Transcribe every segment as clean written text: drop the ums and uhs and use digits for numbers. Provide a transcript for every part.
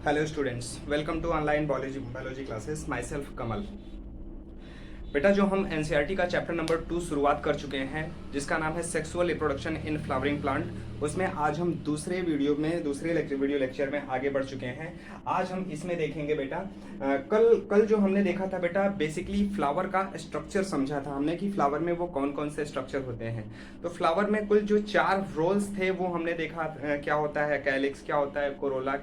Hello students, welcome to online biology classes. Myself Kamal. बेटा, जो हम एनसीईआरटी का चैप्टर नंबर 2 शुरुआत कर चुके हैं, जिसका नाम है sexual reproduction in flowering plant, उसमें आज हम दूसरे वीडियो लेक्चर में आगे बढ़ चुके हैं। आज हम इसमें देखेंगे बेटा, कल जो हमने देखा था बेटा, बेसिकली फ्लावर का स्ट्रक्चर समझा था हमने कि फ्लावर में वो कौन कौन से स्ट्रक्चर होते हैं। तो फ्लावर में कुल जो 4 रोल्स थे वो हमने देखा। क्या होता है कैलिक्स, क्या होता है कोरोला,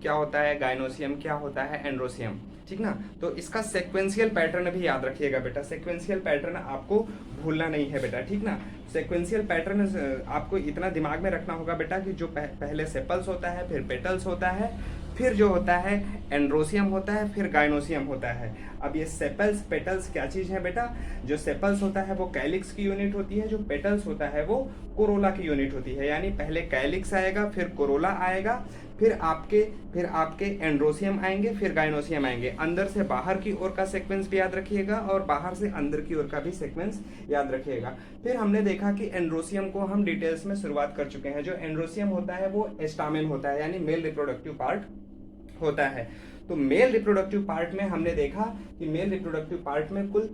क्या होता है गाइनोसियम, क्या होता है एंड्रोसियम, ठीक ना। तो इसका सेक्वेंशियल पैटर्न भी याद रखिएगा बेटा। सेक्वेंशियल पैटर्न आपको भूलना नहीं है बेटा, ठीक ना। सेक्वेंशियल पैटर्न आपको इतना दिमाग में रखना होगा बेटा कि जो पहले सेपल्स होता है, फिर पेटल्स होता है, फिर जो होता है एंड्रोसियम होता है, फिर गाइनोसियम होता है। अब ये सेपल्स पेटल्स क्या चीज़ है बेटा? जो सेपल्स होता है वो कैलिक्स की यूनिट होती है, जो पेटल्स होता है वो कोरोला की यूनिट होती है। यानी पहले कैलिक्स आएगा, फिर कोरोला आएगा, फिर आपके एंड्रोसियम आएंगे, फिर गाइनोसियम आएंगे। अंदर से बाहर की ओर का सीक्वेंस भी याद रखिएगा और बाहर से अंदर की ओर का भी सीक्वेंस याद रखिएगा। फिर हमने देखा कि एंड्रोसियम को हम डिटेल्स में शुरुआत कर चुके हैं। जो एंड्रोसियम होता है वो एस्टामेन होता है, यानी मेल रिप्रोडक्टिव पार्ट होता है। तो मेल रिप्रोडक्टिव पार्ट में हमने देखा कि मेल रिप्रोडक्टिव पार्ट में कुल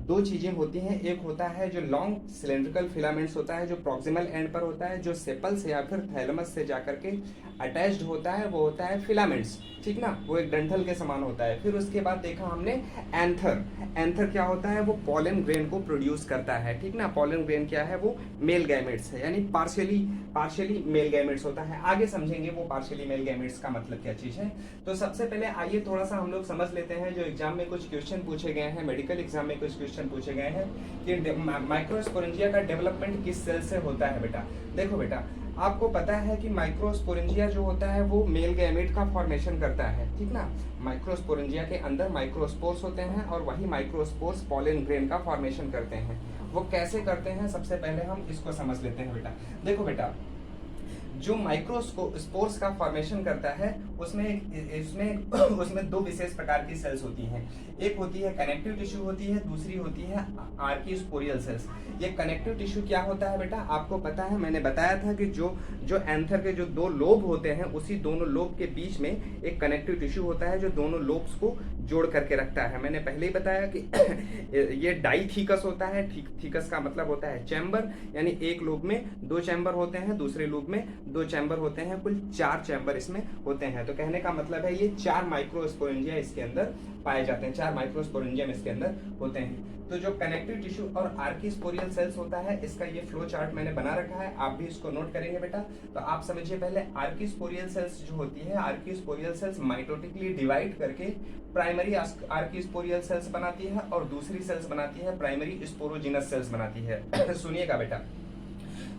2 चीजें होती हैं। एक होता है जो लॉन्ग सिलेंड्रिकल फिलामेंट्स होता है, जो प्रॉक्सिमल एंड पर होता है, जो सेपल से या फिर थैलेमस से जाकर के अटैच्ड होता है, वो होता है फिलामेंट्स, ठीक ना। वो एक डंठल के समान होता है। फिर उसके बाद देखा हमने एंथर। एंथर क्या होता है? वो पॉलन ग्रेन को प्रोड्यूस करता है, ठीक ना। पॉलन ग्रेन क्या है? वो मेल गैमेट्स है, यानी पार्शियली मेल गैमेट्स होता है। आगे समझेंगे वो पार्शियली मेल गैमेट्स का मतलब क्या चीज है। तो सबसे पहले आइए थोड़ा सा हम लोग समझ लेते हैं जो एग्जाम में कुछ क्वेश्चन पूछे गए हैं, मेडिकल एग्जाम में कुछ क्वेश्चन पूछे गए हैं कि माइक्रोस्पोरेंजिया का डेवलपमेंट किस सेल से होता है बेटा। देखो बेटा, आपको पता है कि माइक्रोस्पोरेंजिया जो होता है वो मेल गैमेट का फॉर्मेशन करता है, ठीक ना। माइक्रोस्पोरेंजिया के अंदर माइक्रोस्पोर्स होते हैं और वही माइक्रोस्पोर्स पॉलन ग्रेन का फॉर्मेशन करते हैं। वो कैसे करते हैं, सबसे पहले हम इसको समझ लेते हैं बेटा। देखो बेटा, जो माइक्रोस्पोर्स का फॉर्मेशन करता है उसमें 2 विशेष प्रकार की सेल्स होती हैं। एक होती है कनेक्टिव टिश्यू होती है, दूसरी होती है आर्कीस्पोरियल सेल्स। ये कनेक्टिव टिश्यू क्या होता है बेटा? आपको पता है, मैंने बताया था कि जो एंथर के जो 2 लोब होते हैं, उसी दोनों लोब के बीच में एक कनेक्टिव टिश्यू होता है जो दोनों लोब्स को जोड़ करके रखता है। मैंने पहले ही बताया कि ये डाइथीकस होता है। थीकस का मतलब होता है चैम्बर, यानी एक लोब में 2 चैम्बर होते हैं, दूसरे लोब में 2 चैम्बर होते हैं, कुल 4 चैम्बर इसमें होते हैं। तो कहने का मतलब है ये 4 माइक्रोस्पोरेंजिया इसके अंदर पाए जाते हैं, 4 माइक्रोस्पोरेंजियम इसके अंदर होते हैं। तो जो कनेक्टिव टिश्यू और आर्कीस्पोरियल सेल्स होता है, इसका ये फ्लो चार्ट मैंने बना रखा है, आप भी इसको नोट करेंगे बेटा। तो आप समझिए पहले आर्कीस्पोरियल सेल्स जो होती है, आर्कीस्पोरियल सेल्स माइटोटिकली डिवाइड करके प्राइमरी आर्कीस्पोरियल सेल्स बनाती है और दूसरी सेल्स बनाती है प्राइमरी स्पोरोजिनस सेल्स बनाती है। सुनिएगा बेटा,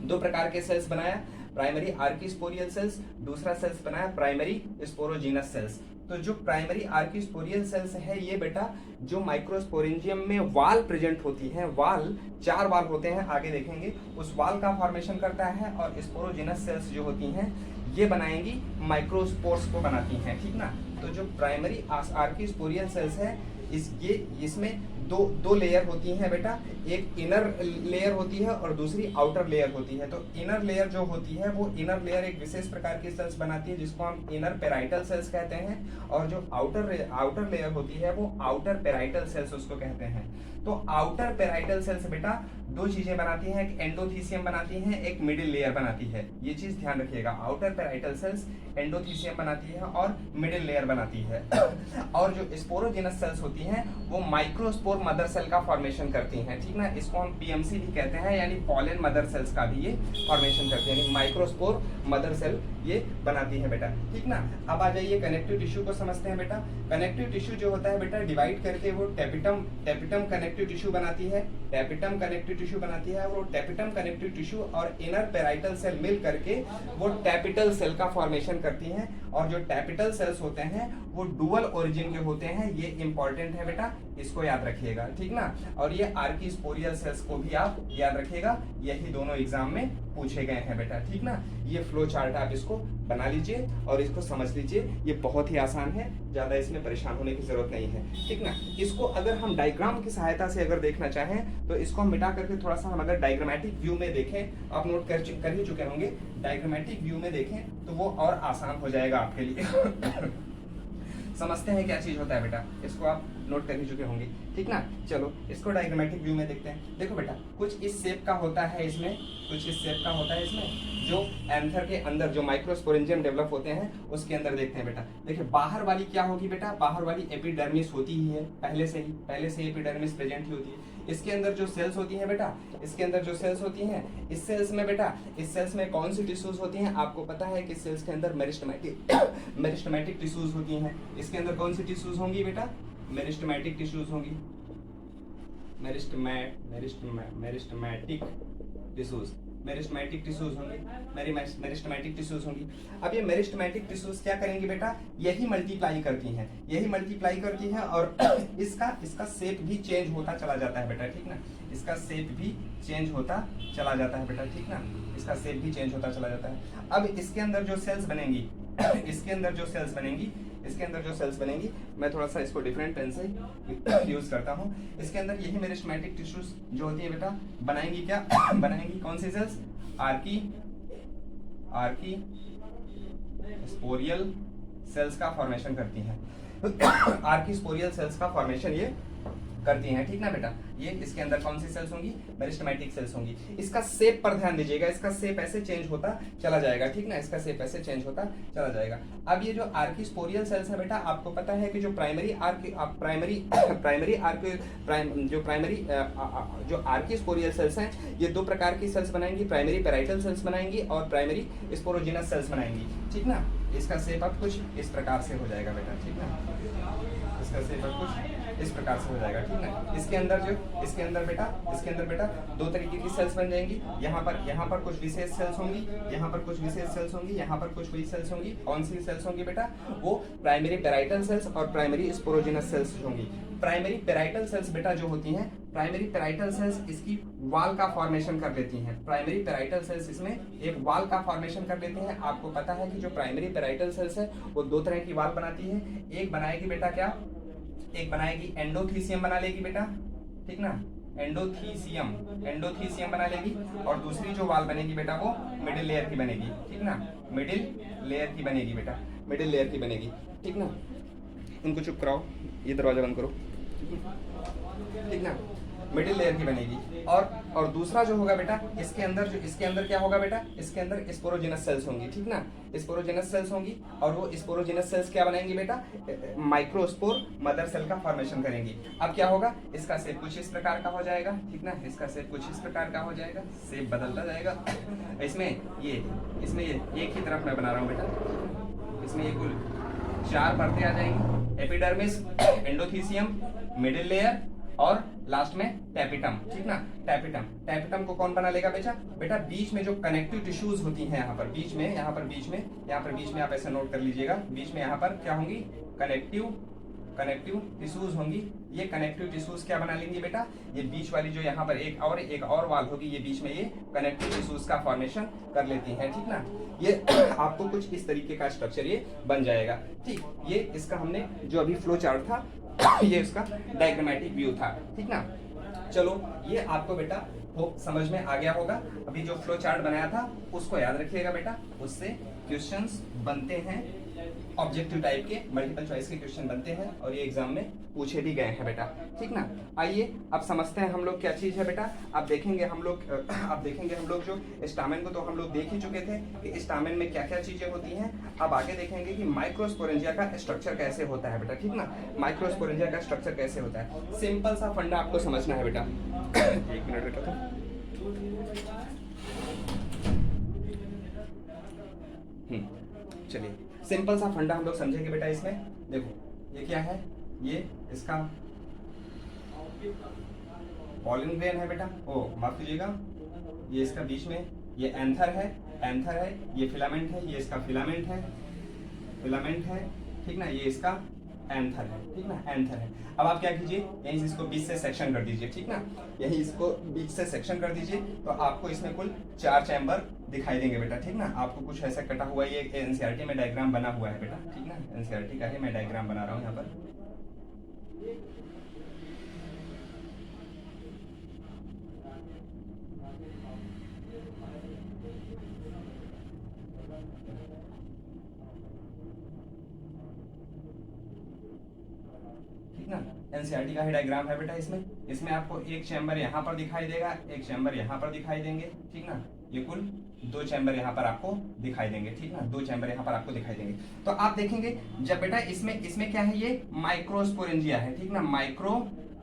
2 प्रकार के सेल्स बनाया, प्राइमरी आर्कीस्पोरियल सेल्स, दूसरा सेल्स बनाया प्राइमरी स्पोरोजिनस सेल्स। तो जो प्राइमरी आर्कीस्पोरियल सेल्स है ये बेटा, जो माइक्रोस्पोरेंजियम में वाल प्रेजेंट होती है, 4 वाल होते हैं, आगे देखेंगे, उस वाल का फॉर्मेशन करता है। और स्पोरोजिनस सेल्स जो होती हैं ये बनाएंगी माइक्रोस्पोर्स को बनाती हैं, ठीक ना। तो जो प्राइमरी आर्कीस्पोरियल सेल्स है इसमें दो लेयर होती हैं बेटा। एक इनर लेयर होती है और दूसरी आउटर लेयर होती है। तो इनर लेयर जो होती है वो इनर लेयर एक विशेष प्रकार की सेल्स बनाती है जिसको हम इनर पेराइटल सेल्स कहते हैं, और जो आउटर लेयर होती है वो आउटर पेराइटल सेल्स उसको कहते हैं। तो आउटर पेराइटल सेल्स बेटा 2 चीजें बनाती हैं, एक एंडोथीसियम बनाती हैं, एक मिडिल लेयर बनाती है। ये चीज ध्यान रखिएगा, आउटर पेराइटल सेल्स एंडोथीसियम बनाती है और मिडिल लेयर बनाती है। और जो स्पोरोजिनस सेल्स होती हैं वो माइक्रोस्पोर मदर सेल का फॉर्मेशन करती हैं, ठीक ना। इसको हम पीएमसी भी कहते हैं, यानी पॉलन मदर सेल्स का भी ये फॉर्मेशन करती है, यानी माइक्रोस्पोर मदर सेल ये बनाती है बेटा, ठीक ना। अब आ जाइए कनेक्टिव टिश्यू को समझते हैं बेटा। कनेक्टिव टिश्यू जो होता है बेटा, डिवाइड करके वो टेपिटम कनेक्टिव टिश्यू बनाती है, टेपिटम कनेक्टिव टिश्यू बनाती है। और वो टेपिटम कनेक्टिव टिश्यू और इनर पेराइटल सेल मिल करके वो टैपिटल सेल का फॉर्मेशन करती हैं। और जो टैपिटल सेल्स होते हैं वो डुअल ओरिजिन के होते हैं, ये इंपॉर्टेंट है बेटा, इसको याद रखिएगा, ठीक ना। और ये आर्कीस्पोरियल सेल्स को भी आप याद रखिएगा, यही दोनों एग्जाम में पूछे गए हैं बेटा, ठीक ना। ये फ्लो चार्ट आप इसको बना लीजिए और इसको समझ लीजिए, ये बहुत ही आसान है, ज़्यादा इसमें परेशान होने की जरूरत नहीं है, ठीक ना। इसको अगर हम डायग्राम की सहायता से अगर देखना चाहें तो इसको हम मिटा करके थोड़ा सा हम अगर डायग्रामेटिक व्यू में देखें, आप नोट कर ही चुके होंगे, डायग्रामेटिक व्यू में देखें तो वो और आसान हो जाएगा आपके लिए। समझते हैं क्या चीज होता है बेटा, इसको आप नोट कर ही चुके होंगे, ठीक ना। चलो इसको डायग्रामेटिक व्यू में देखते हैं। देखो बेटा कुछ इस शेप का होता है इसमें, कुछ इस शेप का होता है इसमें, जो एंथर के अंदर जो माइक्रोस्पोरेंजियम डेवलप होते हैं उसके अंदर देखते हैं बेटा। देखिए बाहर वाली क्या होगी बेटा, बाहर वाली एपिडर्मिस होती ही है, पहले से एपिडर्मिस प्रेजेंट ही होती है। इसके अंदर जो सेल्स होती हैं बेटा, इसके अंदर जो सेल्स होती हैं, इस सेल्स में बेटा, इस सेल्स में कौन सी टिश्यूज होती हैं, आपको पता है कि सेल्स के अंदर मेरिस्टेमेटिक टिश्यूज होती हैं। इसके अंदर कौन सी टिश्यूज होंगी बेटा, मेरिस्टेमेटिक टिश्यूज होंगी, मेरिस्टेमेटिक टिश्यूज होंगी। अब ये मेरिस्टेमेटिक टिश्यूज क्या करेंगी बेटा, यही मल्टीप्लाई करती हैं और इसका शेप भी चेंज होता चला जाता है बेटा, ठीक ना। इसका शेप भी चेंज होता चला जाता है बेटा, ठीक ना। इसका शेप भी चेंज होता चला जाता है। अब इसके अंदर जो सेल्स बनेंगी मैं थोड़ा सा इसको डिफरेंट पेन से यूज करता हूँ। इसके अंदर यही मेरिस्टेमेटिक टिश्यूज जो होती है बेटा बनाएंगी क्या, बनाएंगी कौन सी सेल्स, आर्की स्पोरियल सेल्स का फॉर्मेशन करती हैं। आर्की स्पोरियल सेल्स का फॉर्मेशन ये करती हैं, ठीक ना बेटा। ये इसके अंदर कौन सी सेल्स होंगी, मेरिस्टेमेटिक सेल्स होंगी। इसका शेप पर ध्यान दीजिएगा, इसका शेप ऐसे चेंज होता चला जाएगा, ठीक ना। इसका शेप ऐसे चेंज होता चला जाएगा। अब ये जो आर्कीस्पोरियल सेल्स है बेटा, आपको पता है कि जो जो आर्कीस्पोरियल सेल्स हैं, ये दो प्रकार की सेल्स बनाएंगी, प्राइमरी पेराइटल सेल्स बनाएंगी और प्राइमरी स्पोरोजिनस सेल्स बनाएंगी, ठीक ना। इसका शेप अब कुछ इस प्रकार से हो जाएगा बेटा, ठीक ना। इसका शेप अब कुछ इस प्रकार से हो जाएगा, ठीक है। इसके अंदर बेटा दो तरीके की सेल्स बन जाएंगी। यहाँ पर कुछ विशेष सेल्स होंगी, यहाँ पर कुछ विशेष सेल्स होंगी, यहाँ पर कुछ सेल्स होंगी। कौन सी सेल्स होंगी बेटा, वो प्राइमरी पेराइटल सेल्स और प्राइमरी स्पोरोजिनस सेल्स होंगी। प्राइमरी पेराइटल सेल्स बेटा जो होती हैं, प्राइमरी पेराइटल सेल्स इसकी वाल का फॉर्मेशन कर लेती हैं। प्राइमरी पेराइटल सेल्स इसमें एक वाल का फॉर्मेशन कर लेती हैं। आपको पता है कि जो प्राइमरी पेराइटल सेल्स है वो दो तरह की वाल बनाती है। एक बनाएगी बेटा क्या, एक बनाएगी एंडोथीसियम बना लेगी बेटा, ठीक ना। एंडोथीसियम बना लेगी और दूसरी जो वाल बनेगी बेटा वो मिडिल लेयर की बनेगी, ठीक ना। मिडिल लेयर की बनेगी बेटा, मिडिल लेयर की बनेगी, ठीक ना। इनको चुप कराओ, ये दरवाजा बंद करो, ठीक ना। मिडिल लेयर की बनेगी और दूसरा जो होगा बेटा, इसके अंदर क्या होगा बेटा, इसके अंदर स्पोरोजिनस सेल्स होंगी, ठीक ना। स्पोरोजिनस सेल्स होंगी और वो स्पोरोजिनस सेल्स क्या बनाएंगी बेटा, माइक्रोस्पोर मदर सेल का फॉर्मेशन करेंगी। अब क्या होगा, इसका शेप कुछ इस प्रकार का हो जाएगा, ठीक ना। इसका शेप कुछ इस प्रकार का हो जाएगा, शेप बदलता जाएगा। इसमें ये एक ही तरफ मैं बना रहा हूँ बेटा, इसमें ये कुल 4 परतें आ जाएंगी, एपिडर्मिस, एंडोथीसियम, मिडिल लेयर और लास्ट में टैपिटम, ठीक ना। टैपिटम को कौन बना लेगा बेटा बीच में जो कनेक्टिव टिश्यूज होती हैं, यहाँ पर बीच में आप ऐसे नोट कर लीजिएगा, बीच में यहाँ पर क्या होंगी, कनेक्टिव टिश्यूज होंगी। ये कनेक्टिव टिश्यूज क्या बना लेंगी बेटा, ये बीच वाली जो यहाँ पर एक और वाल होगी, ये बीच में ये कनेक्टिव टिश्यूज का फॉर्मेशन कर लेती हैं, ठीक ना। ये आपको कुछ इस तरीके का स्ट्रक्चर ये बन जाएगा, ठीक। ये इसका हमने जो अभी फ्लो चार्ट था ये इसका डायग्रामेटिक व्यू था, ठीक ना। चलो ये आपको बेटा वो समझ में आ गया होगा। अभी जो फ्लो चार्ट बनाया था उसको याद रखिएगा बेटा, उससे क्वेश्चंस बनते हैं, ऑब्जेक्टिव टाइप के मल्टीपल चॉइस के क्वेश्चन बनते हैं और ये एग्जाम में पूछे भी गए हैं बेटा, ठीक ना। आइए अब समझते हैं हम लोग क्या चीज है बेटा। अब देखेंगे हम लोग जो स्टामेन को तो हम लोग देख ही चुके थे कि स्टामेन में क्या क्या चीजें होती हैं। अब आगे देखेंगे कि माइक्रोस्पोरेंजिया का स्ट्रक्चर कैसे होता है बेटा, ठीक ना। माइक्रोस्पोरेंजिया का स्ट्रक्चर कैसे होता है, सिंपल सा फंडा आपको समझना है बेटा। 1 मिनट बेटा, चलिए सिंपल सा फंडा हम लोग समझेंगे बेटा। इसमें देखो ये क्या है, ये इसका पॉलन ग्रेन है बेटा, ओ माफ कीजिएगा, ये इसका बीच में ये एंथर है, ये फिलामेंट है, ये इसका फिलामेंट है, ठीक ना। ये इसका एंथर है, ठीक ना, एंथर है। अब आप क्या कीजिए, यहीं से इसको बीच से सेक्शन कर दीजिए, ठीक ना, यहीं इसको बीच से सेक्शन कर दीजिए, तो आपको इसमें कुल 4 चैम्बर दिखाई देंगे बेटा, ठीक ना। आपको कुछ ऐसा कटा हुआ, ये एनसीईआरटी में डायग्राम बना हुआ है बेटा, ठीक ना, एनसीईआरटी का है, मैं डायग्राम बना रहा हूँ यहाँ पर। ठीक ना, एनसीईआरटी का ही डायग्राम है बेटा। इसमें आपको एक चैम्बर यहाँ पर दिखाई देगा, एक चैम्बर यहाँ पर दिखाई देंगे, ठीक ना, ये कुल 2 चैम्बर यहाँ पर आपको दिखाई देंगे, ठीक ना, 2 चैम्बर यहाँ पर आपको दिखाई देंगे। तो आप देखेंगे जब बेटा इसमें क्या है, ये माइक्रोस्पोरेंजिया है, ठीक ना,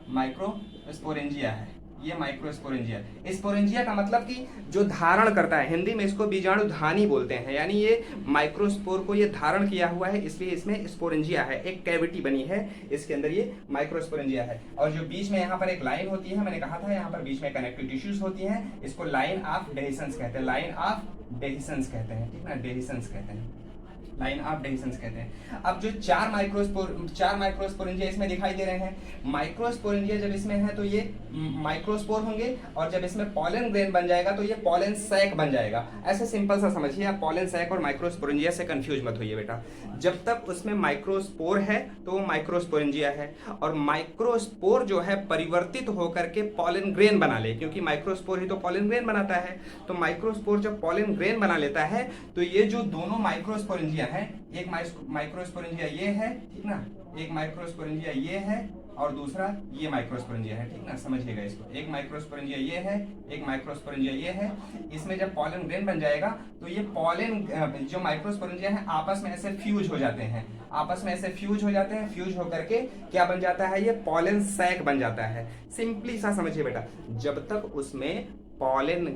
माइक्रोस्पोरेंजिया है, ये माइक्रोस्पोरेंजिया। स्पोरेंजिया का मतलब कि जो धारण करता है, हिंदी में इसको बीजाणुधानी बोलते हैं, यानी ये माइक्रोस्पोर को ये धारण किया हुआ है, इसलिए इसमें स्पोरेंजिया है, एक कैविटी बनी है इसके अंदर, ये माइक्रोस्पोरेंजिया है। और जो बीच में यहाँ पर एक लाइन होती है, मैंने कहा था यहाँ पर बीच में कनेक्टिव टिश्यूज होती हैं, इसको लाइन ऑफ डेहिसंस कहते हैं, लाइन ऑफ डेहिसंस कहते हैं, ठीक ना, डेहिसंस कहते हैं, लाइन ऑफ डेहिसंस कहते हैं। अब जो 4 माइक्रोस्पोरेंजिया इसमें दिखाई दे रहे हैं, माइक्रोस्पोरेंजिया जब इसमें है तो ये माइक्रोस्पोर होंगे, और जब इसमें पॉलन ग्रेन बन जाएगा तो ये पॉलन सैक बन जाएगा। ऐसे सिंपल सा समझिए आप, पॉलन सैक और माइक्रोस्पोरेंजिया से कंफ्यूज मत होइए बेटा। जब तक उसमें माइक्रोस्पोर है तो वो माइक्रोस्पोरेंजिया है, और माइक्रोस्पोर जो है परिवर्तित होकर के पॉलन ग्रेन बना ले, क्योंकि माइक्रोस्पोर ही तो पॉलन ग्रेन बनाता है। तो माइक्रोस्पोर जब पॉलन ग्रेन बना लेता है तो ये जो दोनों माइक्रोस्पोरेंजिया है, एक माइक्रोस्पोरेंजिया ये है, ठीक ना, एक माइक्रोस्पोरेंजिया ये है और दूसरा ये माइक्रोस्पोरेंजिया है, ठीक ना, समझिएगा इसको। एक माइक्रोस्पोरेंजिया ये है, एक माइक्रोस्पोरेंजिया ये है। इसमें जब पॉलन ग्रेन बन जाएगा तो ये पॉलन जो माइक्रोस्पोरेंजिया है आपस में ऐसे फ्यूज हो जाते हैं, आपस में ऐसे फ्यूज हो जाते हैं, फ्यूज होकर के क्या बन जाता है, ये पॉलन सैक बन जाता है। सिंपली सा समझिए बेटा, जब तक उसमें पॉलन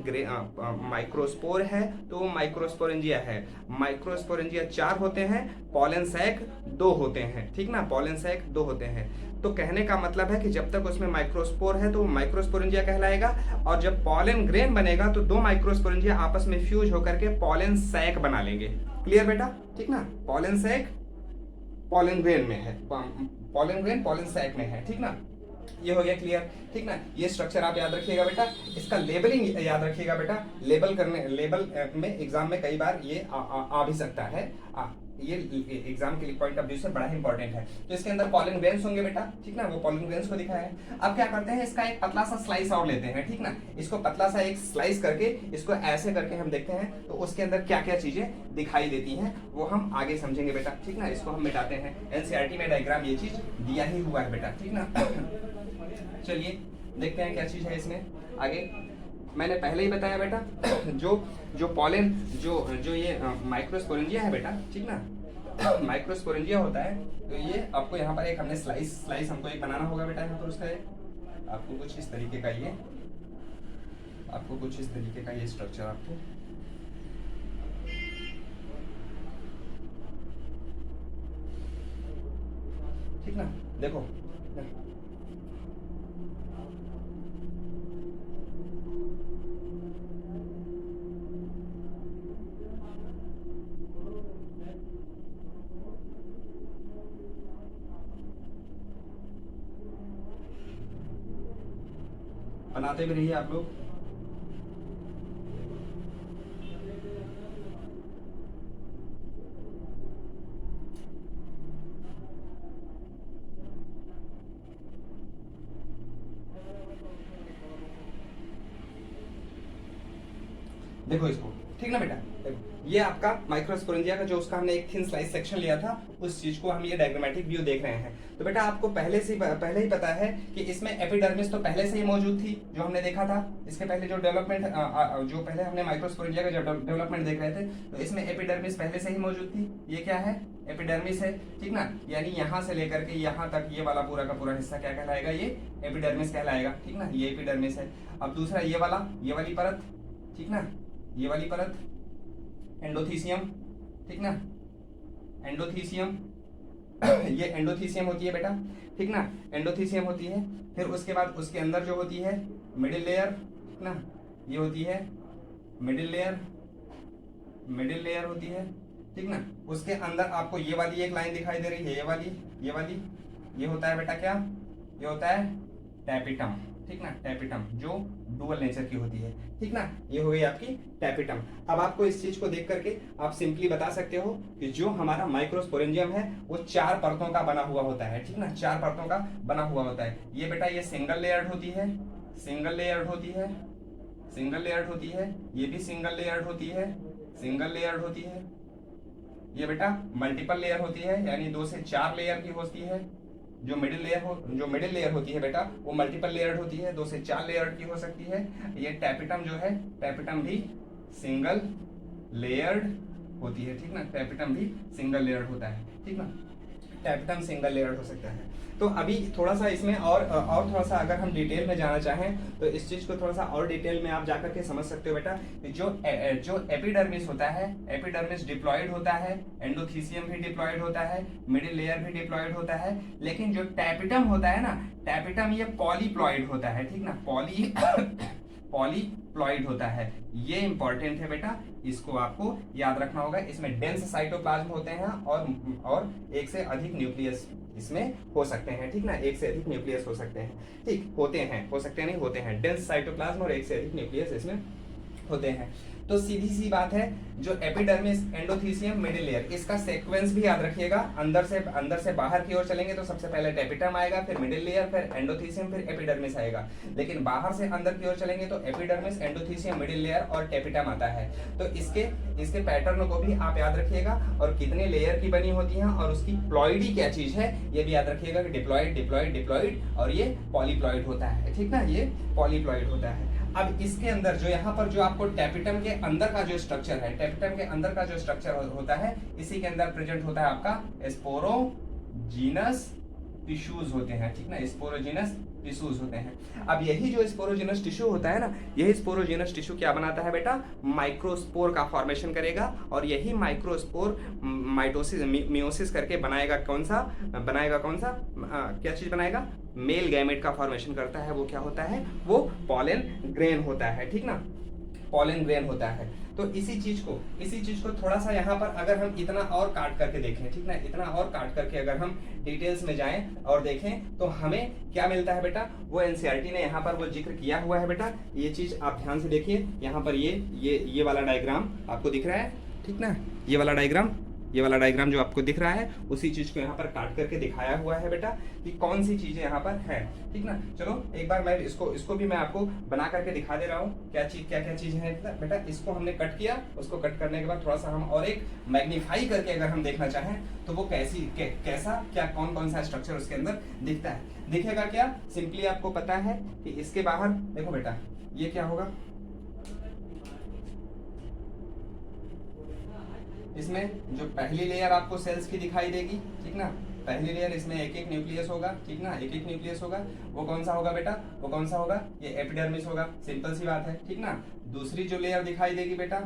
माइक्रोस्पोर है तो वो माइक्रोस्पोरेंजिया है। माइक्रोस्पोरेंजिया 4 होते हैं, पॉलन सैक 2 होते हैं, ठीक ना, पॉलन सैक 2 होते हैं। तो कहने का मतलब है कि जब तक उसमें माइक्रोस्पोर है तो वो माइक्रोस्पोरेंजिया कहलाएगा, और जब पॉलन ग्रेन बनेगा तो 2 माइक्रोस्पोरेंजिया आपस में फ्यूज होकर के पॉलन सैक बना लेंगे। क्लियर बेटा, ठीक ना, पॉलन सैक पॉलन ग्रेन में है, पॉलन ग्रेन पॉलन सैक में है, ठीक ना, ये हो गया क्लियर, ठीक ना। ये स्ट्रक्चर आप याद रखिएगा बेटा, इसका लेबलिंग याद रखिएगा बेटा, लेबल में एग्जाम में कई बार ये आ भी सकता है, ये एग्जाम के पॉइंट ऑफ व्यू से बड़ा इंपॉर्टेंट है। तो इसके अंदर पॉलन ग्रेन्स होंगे बेटा, ठीक ना, वो पॉलन ग्रेन्स को दिखाया है। अब क्या करते हैं, इसका एक पतला सा स्लाइस और लेते हैं, ठीक ना, इसको पतला सा एक स्लाइस करके इसको ऐसे करके हम देखते हैं तो उसके अंदर क्या क्या चीजें दिखाई देती हैं वो हम आगे समझेंगे बेटा, ठीक ना। इसको हम मिटाते हैं, एनसीईआरटी में डायग्राम ये चीज दिया ही हुआ है बेटा, ठीक ना। चलिए देखते हैं क्या चीज है इसमें आगे। मैंने पहले ही बताया बेटा, जो पॉलन जो ये माइक्रोस्पोरेंजिया है बेटा, ठीक ना, माइक्रोस्पोरेंजिया होता है, तो ये आपको यहाँ पर एक हमने स्लाइस हमको एक बनाना होगा बेटा, यहाँ पर उसका आपको कुछ इस तरीके का ये स्ट्रक्चर आपको, ठीक ना, देखो बनाते भी रहिए आप लोग। देखो इसको, ठीक ना बेटा, देखो ये आपका माइक्रोस्पोरेंजिया का जो उसका हमने एक थिन स्लाइस सेक्शन लिया था, उस चीज को हम ये डायग्रामेटिक व्यू देख रहे हैं। तो बेटा आपको पहले ही पता है कि इसमें एपिडर्मिस तो पहले से ही मौजूद थी, जो हमने देखा था इसके पहले जो डेवलपमेंट, जो पहले हमने माइक्रोस्पोरेंजिया का जो डेवलपमेंट देख रहे थे, तो इसमें एपिडर्मिस पहले से ही मौजूद थी। ये क्या है, एपिडर्मिस है, ठीक ना, यानी यहाँ से लेकर के यहाँ तक ये वाला पूरा का पूरा हिस्सा क्या कहलाएगा, ये एपिडर्मिस कहलाएगा, ठीक ना, ये एपिडर्मिस है। अब दूसरा ये वाली परत, ठीक ना, ये वाली परत एंडोथीसियम, ठीक ना, एंडोथीसियम ये एंडोथीसियम होती है बेटा, ठीक ना, एंडोथीसियम होती है। फिर उसके बाद उसके अंदर जो होती है मिडिल लेयर, ठीक ना, ये होती है मिडिल लेयर होती है। ठीक ना। उसके अंदर आपको ये वाली एक लाइन दिखाई दे रही है, ये वाली ये होता है बेटा क्या, ये होता है टैपिटम, ठीक ना, टैपिटम जो डुअल नेचर की होती है, ठीक ना। ये हो गई आपकी टैपिटम। अब आपको इस चीज को देख करके आप सिंपली बता सकते हो कि जो हमारा माइक्रोस्पोरेंजियम है वो 4 परतों का बना हुआ होता है, ठीक ना, 4 परतों का बना हुआ होता है। ये बेटा ये सिंगल लेयर्ड होती है, सिंगल लेयर्ड होती है, सिंगल लेयर्ड होती है, ये भी सिंगल लेयर्ड होती है, सिंगल लेयर्ड होती है। ये बेटा मल्टीपल लेयर होती है, यानी 2 से 4 लेयर की होती है। जो मिडिल लेयर होती है बेटा वो मल्टीपल लेयर्ड होती है, 2 से 4 लेयर की हो सकती है। ये टैपिटम जो है, टैपिटम भी सिंगल लेयर्ड होती है, ठीक ना, टैपिटम भी सिंगल लेयर्ड होता है, ठीक ना, टैपिटम सिंगल लेयर्ड हो सकता है। तो अभी थोड़ा सा इसमें और थोड़ा सा अगर हम डिटेल में जाना चाहें तो इस चीज को थोड़ा सा और डिटेल में आप जाकर के समझ सकते हो बेटा। जो एपिडर्मिस होता है, एपिडर्मिस डिप्लॉयड होता है, एंडोथीसियम भी डिप्लॉयड होता है, मिडिल लेयर भी डिप्लॉयड होता है, लेकिन जो टैपिटम होता है ना, टैपिटम ये पॉलीप्लॉयड होता है, ठीक ना, पॉलीप्लॉयड होता है। ये इंपॉर्टेंट है बेटा, इसको आपको याद रखना होगा। इसमें डेंस साइटोप्लाज्म होते हैं और एक से अधिक न्यूक्लियस इसमें हो सकते हैं, ठीक ना, एक से अधिक न्यूक्लियस हो सकते हैं, ठीक, होते हैं, हो सकते नहीं, होते हैं, डेंस साइटोप्लाज्म और एक से अधिक न्यूक्लियस इसमें होते हैं। तो सीधी सी बात है, जो एपिडर्मिस, एंडोथीसियम, मिडिल लेयर, इसका सीक्वेंस भी याद रखिएगा। अंदर से बाहर की ओर चलेंगे तो सबसे पहले टैपिटम आएगा, फिर मिडिल लेयर, फिर एंडोथीसियम, फिर एपिडर्मिस आएगा। लेकिन बाहर से अंदर की ओर चलेंगे तो एपिडर्मिस, एंडोथीसियम, मिडिल लेयर और टैपिटम आता है। तो इसके पैटर्न को भी आप याद रखिएगा, और कितने लेयर की बनी होती है और उसकी प्लॉइडी क्या चीज है ये भी याद रखिएगा कि डिप्लॉइड, डिप्लॉइड, डिप्लॉइड, और ये पॉलीप्लॉइड होता है, ठीक ना, ये पॉलीप्लॉइड होता है। अब इसके अंदर जो यहाँ पर जो आपको टैपिटम के अंदर का जो स्ट्रक्चर है, टैपिटम के अंदर का जो स्ट्रक्चर होता है, इसी के अंदर प्रेजेंट होता है आपका स्पोरोजीनस टिश्यूज होते हैं, ठीक ना, स्पोरोजीनस टिश्यूज होते हैं। अब यही जो स्पोरोजीनस टिश्यू होता है ना, यही स्पोरोजीनस टिश्यू क्या बनाता है बेटा, माइक्रोस्पोर का फॉर्मेशन करेगा, और यही माइक्रोस्पोर माइटोसिस मियोसिस करके बनाएगा कौन सा क्या चीज बनाएगा, मेल गैमेट का फॉर्मेशन करता है। वो क्या होता है, वो पॉलन ग्रेन होता है, ठीक ना, पॉलन ग्रेन होता है। तो इसी चीज को थोड़ा सा यहाँ पर अगर हम इतना और काट करके देखें, ठीक ना, इतना और काट करके अगर हम डिटेल्स में जाएं और देखें तो हमें क्या मिलता है बेटा, वो एनसीईआरटी ने यहाँ पर वो जिक्र किया हुआ है बेटा। ये चीज आप ध्यान से देखिए, यहाँ पर ये वाला डायग्राम आपको दिख रहा है, ठीक ना, ये वाला डायग्राम जो आपको दिख रहा है, उसी चीज को यहाँ पर काट करके दिखाया हुआ है बेटा कि कौन सी चीजें यहाँ पर है, ठीक ना। चलो एक बार मैं इसको भी मैं आपको बना करके दिखा दे रहा हूँ, क्या क्या चीजें हैं बेटा। इसको हमने कट किया, उसको कट करने के बाद थोड़ा सा हम और एक मैग्नीफाई करके अगर हम देखना चाहें तो वो कैसा क्या कौन सा स्ट्रक्चर उसके अंदर दिखता है। दिखेगा क्या, सिंपली आपको पता है कि इसके बाहर देखो बेटा, ये क्या होगा, इसमें जो पहली लेयर आपको सेल्स की दिखाई देगी, ठीक ना, पहली लेयर, इसमें एक एक न्यूक्लियस होगा, ठीक ना, एक एक न्यूक्लियस होगा। वो कौन सा होगा बेटा, वो कौन सा होगा, ये एपिडर्मिस होगा, सिंपल सी बात है, ठीक ना। दूसरी जो लेयर दिखाई देगी बेटा,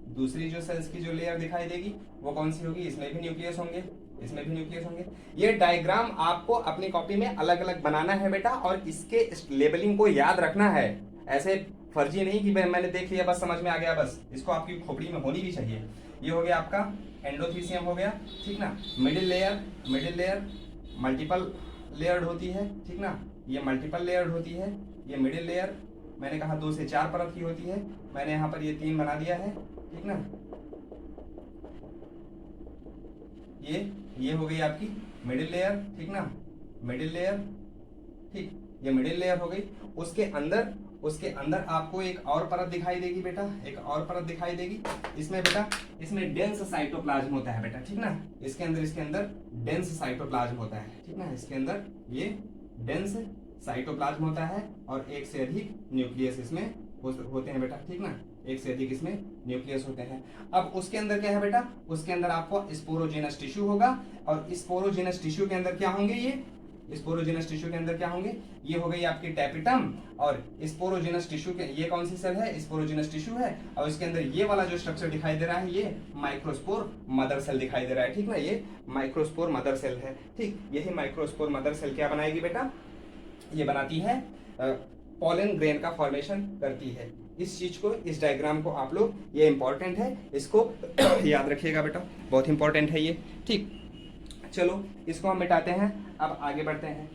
दूसरी जो सेल्स की जो लेयर दिखाई देगी वो कौन सी होगी, इसमें भी न्यूक्लियस होंगे, इसमें भी न्यूक्लियस होंगे। ये डायग्राम आपको अपनी कॉपी में अलग अलग बनाना है बेटा, और इसके लेबलिंग को याद रखना है। ऐसे फर्जी नहीं कि मैंने देख लिया बस समझ में आ गया, बस इसको आपकी खोपड़ी में होनी भी चाहिए। ये हो गया आपका एंडोथीसियम हो गया, ठीक ना। मिडिल लेयर मल्टीपल लेयर्ड होती है, ठीक ना, ये मल्टीपल लेयर्ड होती है। ये मिडिल लेयर मैंने कहा 2 से 4 परत की होती है, मैंने यहाँ पर ये 3 बना दिया है, ठीक ना। ये हो गई आपकी मिडिल लेयर, ठीक ना, मिडिल लेयर, ठीक, ये मिडिल लेयर हो गई। उसके अंदर आपको एक और परत दिखाई देगी बेटा, एक और परत दिखाई देगी। इसमें बेटा, इसमें डेंस साइटोप्लाज्म होता है बेटा, ठीक ना, इसके अंदर डेंस साइटोप्लाज्म होता है, ठीक ना, इसके अंदर ये डेंस साइटोप्लाज्म होता है, और एक से अधिक न्यूक्लियस इसमें होते हैं बेटा, ठीक ना, एक से अधिक इसमें न्यूक्लियस होते हैं। अब उसके अंदर क्या है बेटा, उसके अंदर आपको स्पोरोजेनस टिश्यू होगा, और स्पोरोजेनस टिश्यू के अंदर क्या होंगे, ये स्पोरोजेनस टिश्यू के अंदर क्या होंगे, ये हो गई आपकी टैपिटम, और स्पोरोजेनस टिश्यू के ये कौन सी सेल है, स्पोरोजेनस टिश्यू है, और इसके अंदर ये वाला जो स्ट्रक्चर दिखाई दे रहा है ये माइक्रोस्पोर मदर सेल दिखाई दे रहा है, ठीक ना, ये माइक्रोस्पोर मदर सेल है, ठीक। यही माइक्रोस्पोर मदर सेल क्या बनाएगी बेटा, ये बनाती है पॉलन ग्रेन का फॉर्मेशन करती है। इस चीज को, इस डायग्राम को आप लोग, ये इंपॉर्टेंट है, इसको याद रखिएगा बेटा, बहुत इंपॉर्टेंट है ये। ठीक, चलो इसको हम मिटाते हैं, अब आगे बढ़ते हैं।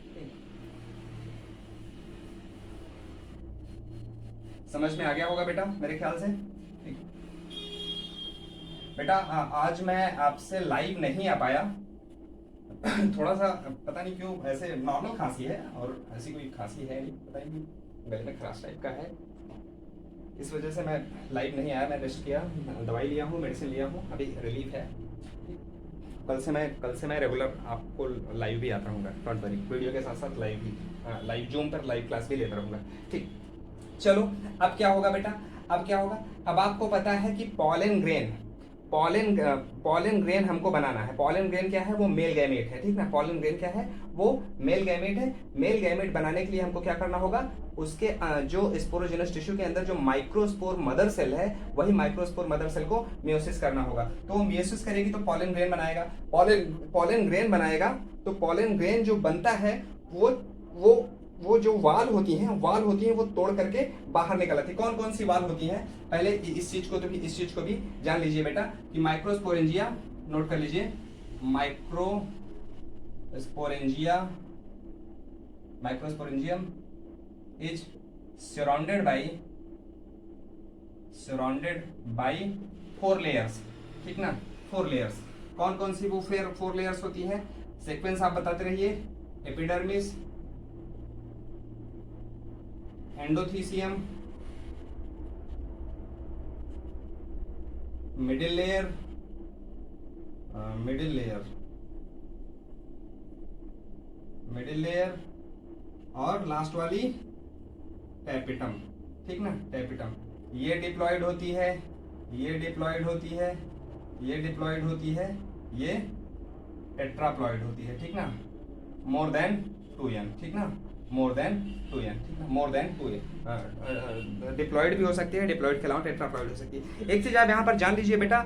समझ में आ गया होगा बेटा मेरे ख्याल से। ठीक बेटा, आज मैं आपसे लाइव नहीं आ पाया, थोड़ा सा पता नहीं क्यों, ऐसे नॉर्मल खांसी है और ऐसी कोई खांसी है नहीं, पता नहीं गले में खराश टाइप का है, इस वजह से मैं लाइव नहीं आया। मैं रेस्ट किया, दवाई लिया हूँ, मेडिसिन लिया हूँ, अभी रिलीफ है। कल से मैं रेगुलर आपको लाइव भी आता रहूँगा, डोंट वरी, वीडियो के साथ साथ लाइव भी, लाइव जूम पर लाइव क्लास भी लेता रहूँगा। ठीक, चलो अब क्या होगा बेटा, अब क्या होगा, अब आपको पता है कि पॉलन ग्रेन हमको बनाना है। पॉलन ग्रेन क्या है, वो मेल गैमेट है, ठीक ना। पॉलन ग्रेन क्या है, वो मेल गैमेट है। मेल गैमेट बनाने के लिए हमको क्या करना होगा, उसके जो स्पोरोजेनस टिश्यू के अंदर जो माइक्रोस्पोर मदर सेल है, वही माइक्रोस्पोर मदर सेल को मियोसिस करना होगा। तो वो मियोसिस करेगी तो पॉलन ग्रेन बनाएगा। पॉलन ग्रेन बनाएगा तो पॉलन ग्रेन जो बनता है वो जो वाल होती हैं वो तोड़ करके बाहर निकल आती है। कौन कौन सी वाल होती हैं, पहले इस चीज को भी जान लीजिए बेटा कि माइक्रोस्पोरेंजिया, नोट कर लीजिए, microsporangium is surrounded by 4 layers, ठीक ना, 4 लेयर्स। कौन कौन सी वो 4 लेयर्स होती हैं, सीक्वेंस आप बताते रहिए। एपिडर्मिस, एंडोथीसियम, मिडिल लेयर और लास्ट वाली टैपिटम, ठीक ना, टैपिटम। ये डिप्लॉयड होती है, ये डिप्लॉयड होती है, ये डिप्लॉयड होती है, ये टेट्राप्लॉयड होती है, ठीक ना, मोर देन 2n, ठीक ना, मोर देन 2n, ठीक है, मोर देन 2n। डिप्लॉयड भी हो सकती है, डिप्लॉयड के अलावा टेट्राप्लॉयड हो सकती है। एक चीज आप यहाँ पर जान लीजिए बेटा,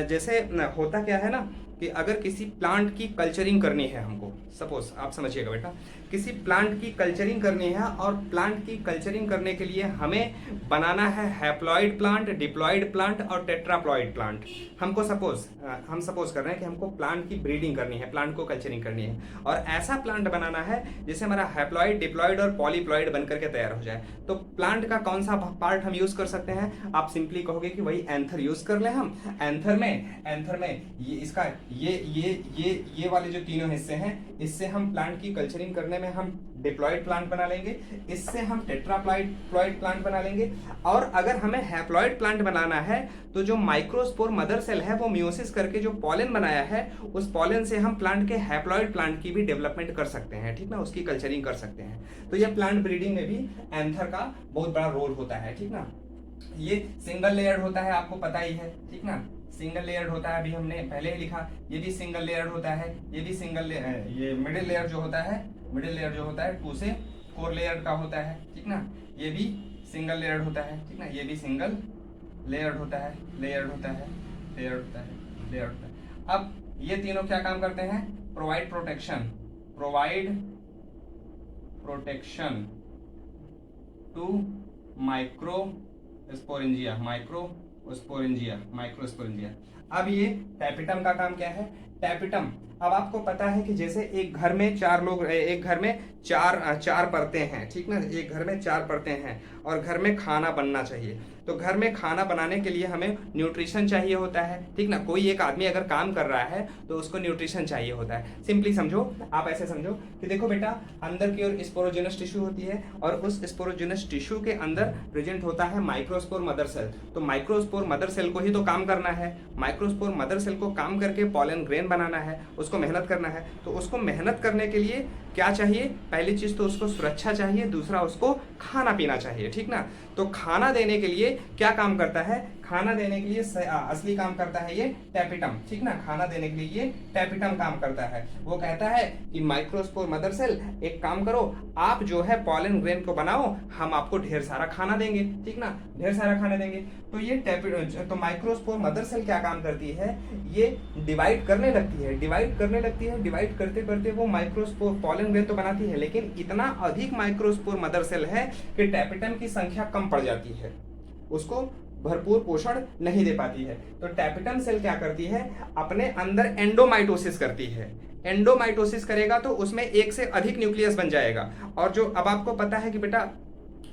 जैसे होता क्या है ना कि अगर किसी प्लांट की कल्चरिंग करनी है हमको, सपोज आप समझिएगा बेटा, किसी प्लांट की कल्चरिंग करनी है और प्लांट की कल्चरिंग करने के लिए हमें बनाना है हैप्लॉइड प्लांट, डिप्लॉयड प्लांट और टेट्राप्लॉयड प्लांट। हमको हम सपोज कर रहे हैं कि हमको प्लांट की ब्रीडिंग करनी है, प्लांट को कल्चरिंग करनी है और ऐसा प्लांट बनाना है जिससे हमारा हैप्लॉइड, डिप्लॉयड और पॉलीप्लॉयड बनकर के तैयार हो जाए। तो प्लांट का कौन सा पार्ट हम यूज कर सकते हैं, आप सिंपली कहोगे कि वही एंथर यूज कर ले हम। एंथर में ये इसका ये वाले जो तीनों हिस्से हैं, इससे हम प्लांट की कल्चरिंग करने में हम डिप्लॉयड प्लांट बना लेंगे, इससे हम टेट्राप्लॉयड प्लांट बना लेंगे। और अगर हमें हैप्लॉयड प्लांट बनाना है तो जो माइक्रोस्पोर मदर सेल है वो मियोसिस करके जो पॉलन बनाया है, उस पॉलन से हम प्लांट के हैप्लॉयड प्लांट की भी डेवलपमेंट कर सकते हैं, ठीक ना, उसकी कल्चरिंग कर सकते हैं। तो ये प्लांट ब्रीडिंग में भी एंथर का बहुत बड़ा रोल होता है, ठीक ना। ये सिंगल लेयर्ड होता है, आपको पता ही है, ठीक ना, सिंगल लेयर्ड होता है, अभी हमने पहले ही लिखा। ये भी सिंगल लेयर्ड होता है, ये भी सिंगल, ये मिडिल लेयर जो होता है 2 से 4 लेयर का होता है, ठीक ना। ये भी सिंगल लेयर्ड होता है, ठीक ना, ये भी सिंगल लेयर्ड होता है, लेयर्ड होता है। अब ये तीनों क्या काम करते हैं, प्रोवाइड प्रोटेक्शन टू माइक्रोस्पोरेंजिया। अब ये टैपिटम का काम क्या है, टैपिटम, अब आपको पता है कि जैसे एक घर में 4 लोग, एक घर में चार परतें हैं, ठीक ना, एक घर में 4 परतें हैं और घर में खाना बनना चाहिए। तो घर में खाना बनाने के लिए हमें न्यूट्रिशन चाहिए होता है, ठीक ना। कोई एक आदमी अगर काम कर रहा है तो उसको न्यूट्रिशन चाहिए होता है। सिंपली समझो, आप ऐसे समझो कि देखो बेटा, अंदर की ओर स्पोरोजेनस टिश्यू होती है और उस स्पोरोजेनस टिश्यू के अंदर प्रेजेंट होता है माइक्रोस्पोर मदर सेल। तो माइक्रोस्पोर मदर सेल को ही तो काम करना है, माइक्रोस्पोर मदर सेल को काम करके पॉलन ग्रेन बनाना है, उसको मेहनत करना है। तो उसको मेहनत करने के लिए क्या चाहिए, पहली चीज तो उसको सुरक्षा चाहिए, दूसरा उसको खाना पीना चाहिए, ठीक ना। तो खाना देने के लिए क्या काम करता है, खाना देने के लिए असली काम करता है ये टैपिटम, ठीक ना। खाना देने के लिए ये टैपिटम काम करता है। वो कहता है कि माइक्रोस्पोर मदर सेल एक काम करो, आप जो है पॉलन ग्रेन को बनाओ, हम आपको ढेर सारा खाना देंगे, ठीक ना, ढेर सारा खाना देंगे। तो ये तो माइक्रोस्पोर मदर सेल क्या काम करती है, ये डिवाइड करने लगती है, डिवाइड करते करते वो माइक्रोस्पोर पॉलन ग्रेन तो बनाती है, लेकिन इतना अधिक माइक्रोस्पोर मदर सेल है कि टैपिटम की संख्या कम पड़ जाती है। उसको भरपूर पोषण नहीं दे पाती है। तो टैपेटम सेल क्या करती है, अपने अंदर एंडोमाइटोसिस करती है। एंडोमाइटोसिस करेगा तो उसमें एक से अधिक न्यूक्लियस बन जाएगा। और जो अब आपको पता है कि बेटा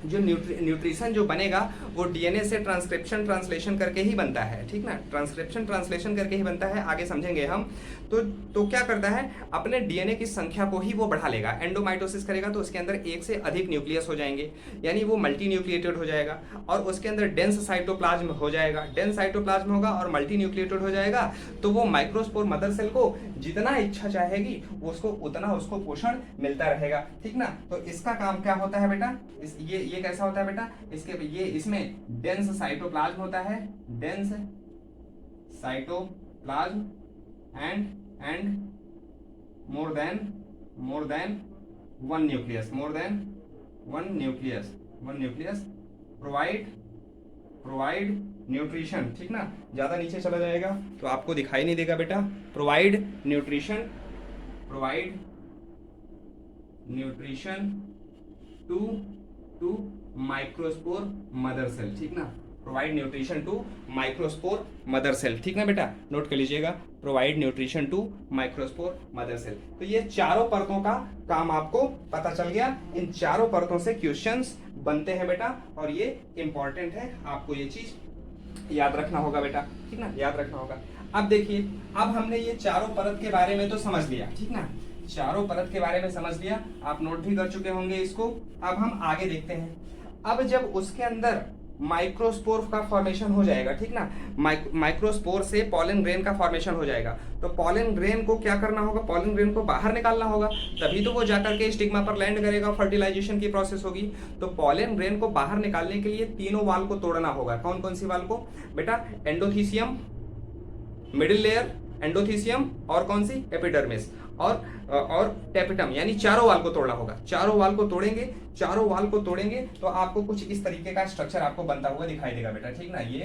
जो न्यूट्रिशन जो बनेगा वो डीएनए से ट्रांसक्रिप्शन ट्रांसलेशन करके ही बनता है, ठीक ना, ट्रांसक्रिप्शन ट्रांसलेशन करके ही बनता है, आगे समझेंगे हम। तो क्या करता है, अपने डीएनए की संख्या को ही वो बढ़ा लेगा। एंडोमाइटोसिस करेगा तो उसके अंदर एक से अधिक न्यूक्लियस हो जाएंगे, यानी वो मल्टी न्यूक्लिएटेड हो जाएगा, और उसके अंदर डेंस साइटोप्लाज्म हो जाएगा। डेंस साइटोप्लाज्म होगा और मल्टी न्यूक्लिएटेड हो जाएगा, तो वो माइक्रोस्पोर मदर सेल को जितना इच्छा चाहेगी उसको उतना उसको पोषण मिलता रहेगा, ठीक ना। तो इसका काम क्या होता है बेटा, ये कैसा होता है बेटा, ये इसमें डेंस साइटोप्लाज्म होता है, dense cytoplasm and more than one nucleus, more than one nucleus provide nutrition, ठीक ना। ज्यादा नीचे चला जाएगा तो आपको दिखाई नहीं देगा बेटा। Provide nutrition to microspore mother cell, ठीक ना। Provide nutrition to microspore mother cell, ठीक ना बेटा, नोट कर लीजिएगा, provide nutrition to microspore mother cell. तो ये चारों परतों का काम आपको पता चल गया। इन चारों परतों से क्वेश्चंस बनते हैं बेटा, और ये इंपॉर्टेंट है, आपको ये चीज याद रखना होगा बेटा, ठीक ना, याद रखना होगा। अब देखिए, अब हमने ये चारों परत के बारे में तो समझ लिया, ठीक ना, चारों परत के बारे में समझ लिया, आप नोट भी कर चुके होंगे इसको। अब हम आगे देखते हैं। अब जब उसके अंदर माइक्रोस्पोर का फॉर्मेशन हो जाएगा, ठीक ना, माइक्रोस्पोर से पॉलन ग्रेन का फॉर्मेशन हो जाएगा, तो पॉलन ग्रेन को क्या करना होगा, पॉलन ग्रेन को बाहर निकालना होगा, तभी तो वो जाकर के स्टिग्मा पर लैंड करेगा, फर्टिलाइजेशन की प्रोसेस होगी। तो पॉलन ग्रेन को बाहर निकालने के लिए तीनों वाल को तोड़ना होगा। कौन कौन सी वाल को बेटा, एंडोथीसियम, मिडिल लेयर, एंडोथीसियम, और कौन सी, एपिडर्मिस, और टैपेटम, यानी चारों वाल को तोड़ना होगा। चारों वाल को तोड़ेंगे तो आपको कुछ इस तरीके का स्ट्रक्चर आपको बनता हुआ दिखाई देगा बेटा, ठीक ना। ये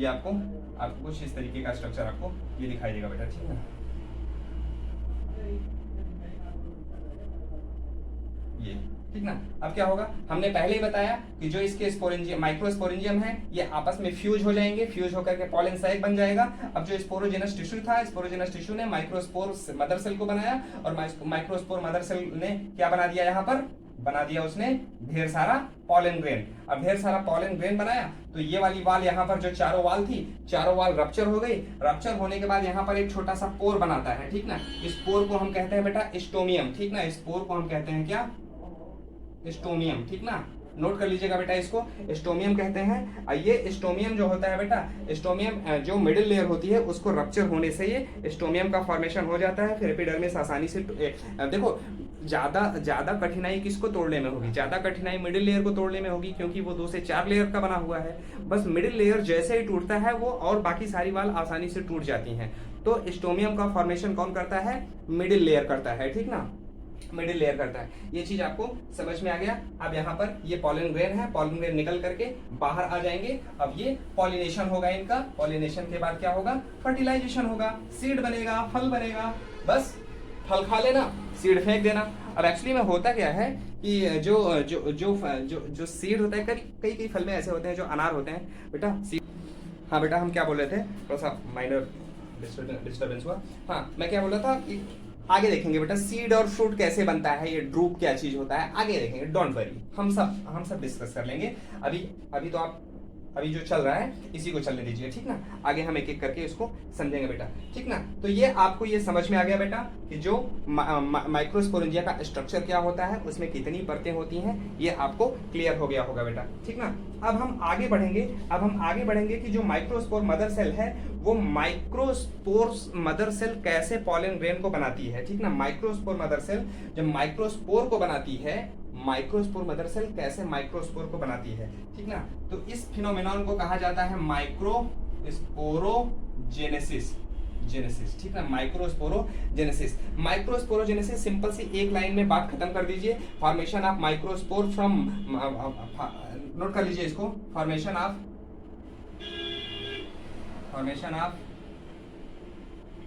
आपको कुछ इस तरीके का स्ट्रक्चर आपको ये दिखाई देगा बेटा, ठीक है। ये ठीक ना। अब क्या होगा, हमने पहले ही बताया कि जो इसके स्पोरेंजियम, माइक्रोस्पोरेंजियम है, ये आपस में फ्यूज हो जाएंगे, फ्यूज होकर के पॉलन सैक बन जाएगा। अब जो स्पोरोजेनस टिश्यू था, स्पोरोजेनस टिश्यू ने माइक्रोस्पोर मदर सेल को बनाया, और माइक्रोस्पोर मदर सेल ने क्या बना दिया, यहाँ पर बना दिया उसने ढेर सारा पॉलन ग्रेन। अब ढेर सारा पॉलन ग्रेन बनाया तो ये वाली वाल, यहाँ पर जो चारों वाल थी, चारों वाल रप्चर हो गई। रप्चर होने के बाद यहाँ पर एक छोटा सा पोर बनाता है, ठीक ना। इस पोर को हम कहते हैं बेटा स्टोमियम, ठीक ना। इस पोर को हम कहते हैं क्या, स्टोमियम, ठीक ना। नोट कर लीजिएगा बेटा, इसको स्टोमियम कहते हैं। ये स्टोमियम जो होता है बेटा, स्टोमियम जो मिडिल लेयर होती है उसको रप्चर होने से ये स्टोमियम का फॉर्मेशन हो जाता है। फिर एपिडर्मिस आसानी से देखो, ज्यादा कठिनाई किसको तोड़ने में होगी, ज्यादा कठिनाई मिडिल लेयर को तोड़ने में होगी, क्योंकि वो 2 से 4 लेयर का बना हुआ है। बस मिडिल लेयर जैसे ही टूटता है वो, और बाकी सारी वाल आसानी से टूट जाती हैं। तो स्टोमियम का फॉर्मेशन कौन करता है, मिडिल लेयर करता है, ठीक ना, मिडिल लेयर करता है। ये चीज आपको समझ में आ गया। अब यहाँ पर ये पॉलन ग्रेन है, पॉलन ग्रेन निकल करके बाहर आ जाएंगे। अब ये पॉलिनेशन होगा इनका, पॉलिनेशन के बाद क्या होगा, फर्टिलाइजेशन होगा, सीड बनेगा, फल बनेगा। बस फल खा लेना, सीड फेंक देना। अब एक्चुअली में होता क्या है कि जो सीड होता है, कई फल में ऐसे होते हैं जो अनार होते हैं बेटा, हाँ बेटा, हम क्या बोल रहे थे, थोड़ा सा माइनर डिस्टर्बेंस हुआ। हाँ, मैं क्या बोल रहा था कि आगे देखेंगे बेटा सीड और फ्रूट कैसे बनता है, ये ड्रूप क्या चीज होता है, आगे देखेंगे, डोंट वरी, हम सब डिस्कस कर लेंगे। अभी तो आप अभी जो चल रहा है इसी को चलने दीजिए, ठीक ना। आगे हम एक एक करके इसको समझेंगे बेटा, ठीक ना। तो ये आपको ये समझ में आ गया बेटा कि जो माइक्रोस्पोरेंजिया का स्ट्रक्चर क्या होता है, उसमें कितनी परतें होती हैं, ये आपको क्लियर हो गया होगा बेटा, ठीक ना। अब हम आगे बढ़ेंगे कि जो माइक्रोस्पोर मदर सेल है, वो माइक्रोस्पोर मदर सेल कैसे पॉलन ग्रेन को बनाती है, ठीक ना। माइक्रोस्पोर मदर सेल जब माइक्रोस्पोर को बनाती है, माइक्रोस्पोर मदर सेल कैसे माइक्रोस्पोर को बनाती है, ठीक ना। तो इस फिनोमेनन को कहा जाता है माइक्रोस्पोरोजेनेसिस, ठीक ना, माइक्रोस्पोरोजेनेसिस। माइक्रोस्पोरोजेनेसिस सिंपल सी एक लाइन में बात खत्म कर दीजिए। Formation of microspore from, note कर लीजिए इसको, formation of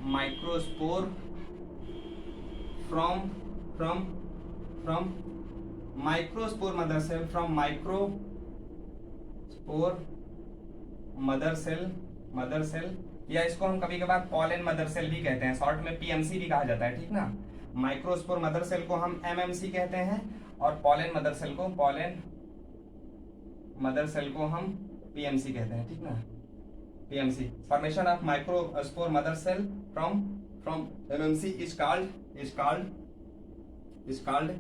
microspore from from microspore mother cell, from microspore mother cell, या इसको हम कभी कभार पॉलन मदर सेल भी कहते हैं, शॉर्ट में पीएमसी भी कहा जाता है, ठीक ना। माइक्रोस्पोर मदर सेल को हम एमएमसी कहते हैं और पॉलन मदर सेल को हम पीएमसी कहते हैं, ठीक ना। PMC, formation of microspore mother cell from MMC is called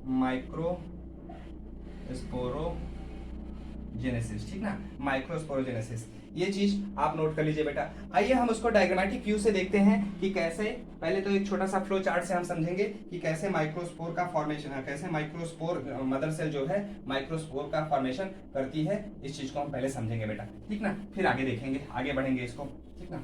microsporogenesis, ठीक ना, माइक्रोस्पोरोजेनेसिस। ये चीज आप नोट कर लीजिए बेटा। आइए हम उसको डायग्रामेटिक व्यू से देखते हैं कि कैसे, पहले तो एक छोटा सा फ्लो चार्ट से हम समझेंगे कि कैसे माइक्रोस्पोर का फॉर्मेशन है, कैसे माइक्रोस्पोर मदर सेल जो है माइक्रोस्पोर का फॉर्मेशन करती है, इस चीज को हम पहले समझेंगे बेटा, ठीक ना, फिर आगे देखेंगे, आगे बढ़ेंगे इसको, ठीक ना।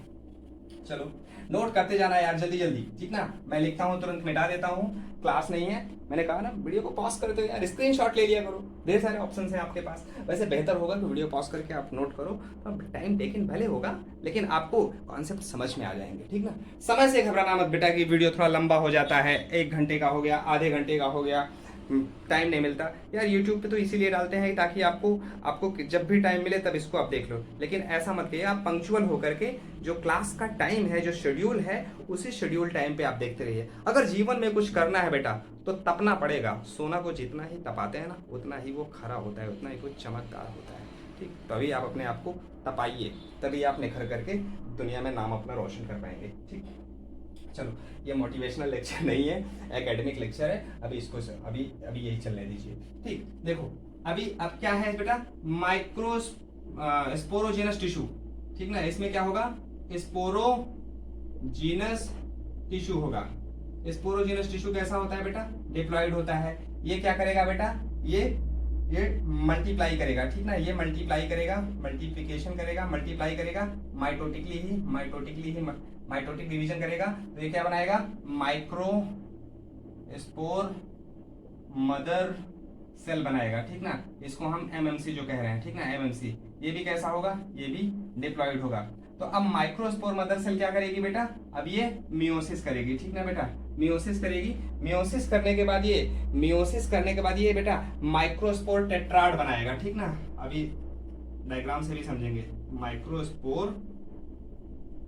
चलो नोट करते जाना यार जल्दी जल्दी, ठीक ना। मैं लिखता हूँ तुरंत मिटा देता हूँ, क्लास नहीं है, मैंने कहा ना वीडियो को पॉज करते हो यार, स्क्रीनशॉट ले लिया करो, ढेर सारे ऑप्शंस हैं आपके पास। वैसे बेहतर होगा कि वीडियो पॉज करके आप नोट करो, तो टाइम टेकन भले होगा लेकिन आपको कॉन्सेप्ट समझ में आ जाएंगे, ठीक ना। समय से घबराना मत बेटा कि वीडियो थोड़ा लंबा हो जाता है, 1 घंटे का हो गया, आधे घंटे का हो गया, टाइम नहीं मिलता यार। यूट्यूब पे तो इसीलिए डालते हैं ताकि आपको जब भी टाइम मिले तब इसको आप देख लो, लेकिन ऐसा मत करिए, आप पंक्चुअल होकर के जो क्लास का टाइम है, जो शेड्यूल है, उसी शेड्यूल टाइम पे आप देखते रहिए। अगर जीवन में कुछ करना है बेटा तो तपना पड़ेगा। सोना को जितना ही तपाते हैं ना उतना ही वो खरा होता है, उतना ही कुछ चमकदार होता है, ठीक। तभी आप अपने आप को तपाइए, तभी आप निखर करके दुनिया में नाम अपना रोशन कर पाएंगे, ठीक। चलो ये मोटिवेशनल लेक्चर नहीं है, एकेडमिक लेक्चर है, अभी इसको अभी यही चलने दीजिए, ठीक। देखो अभी अब क्या है बेटा, स्पोरोजेनस टिश्यू, ठीक ना। इसमें क्या होगा, स्पोरोजेनस टिश्यू होगा। स्पोरोजेनस टिश्यू कैसा होता है बेटा, डिप्लॉयड होता है। ये क्या करेगा बेटा, ये मल्टीप्लाई करेगा, ठीक ना। ये मल्टीप्लाई करेगा, मल्टीप्लिकेशन करेगा, मल्टीप्लाई करेगा, माइटोटिक डिवीजन करेगा, तो ये क्या बनाएगा, माइक्रोस्पोर मदर सेल बनाएगा, ठीक ना। इसको हम एमएमसी जो कह रहे हैं, ठीक ना, एमएमसी। ये भी कैसा होगा, ये भी डिप्लॉयड होगा। तो अब माइक्रोस्पोर मदर सेल क्या करेगी बेटा, अब ये मियोसिस करेगी, ठीक ना बेटा, मियोसिस करेगी। मियोसिस करने के बाद ये बेटा माइक्रोस्पोर टेट्राड बनाएगा, ठीक ना। अभी डायग्राम से भी समझेंगे, माइक्रोस्पोर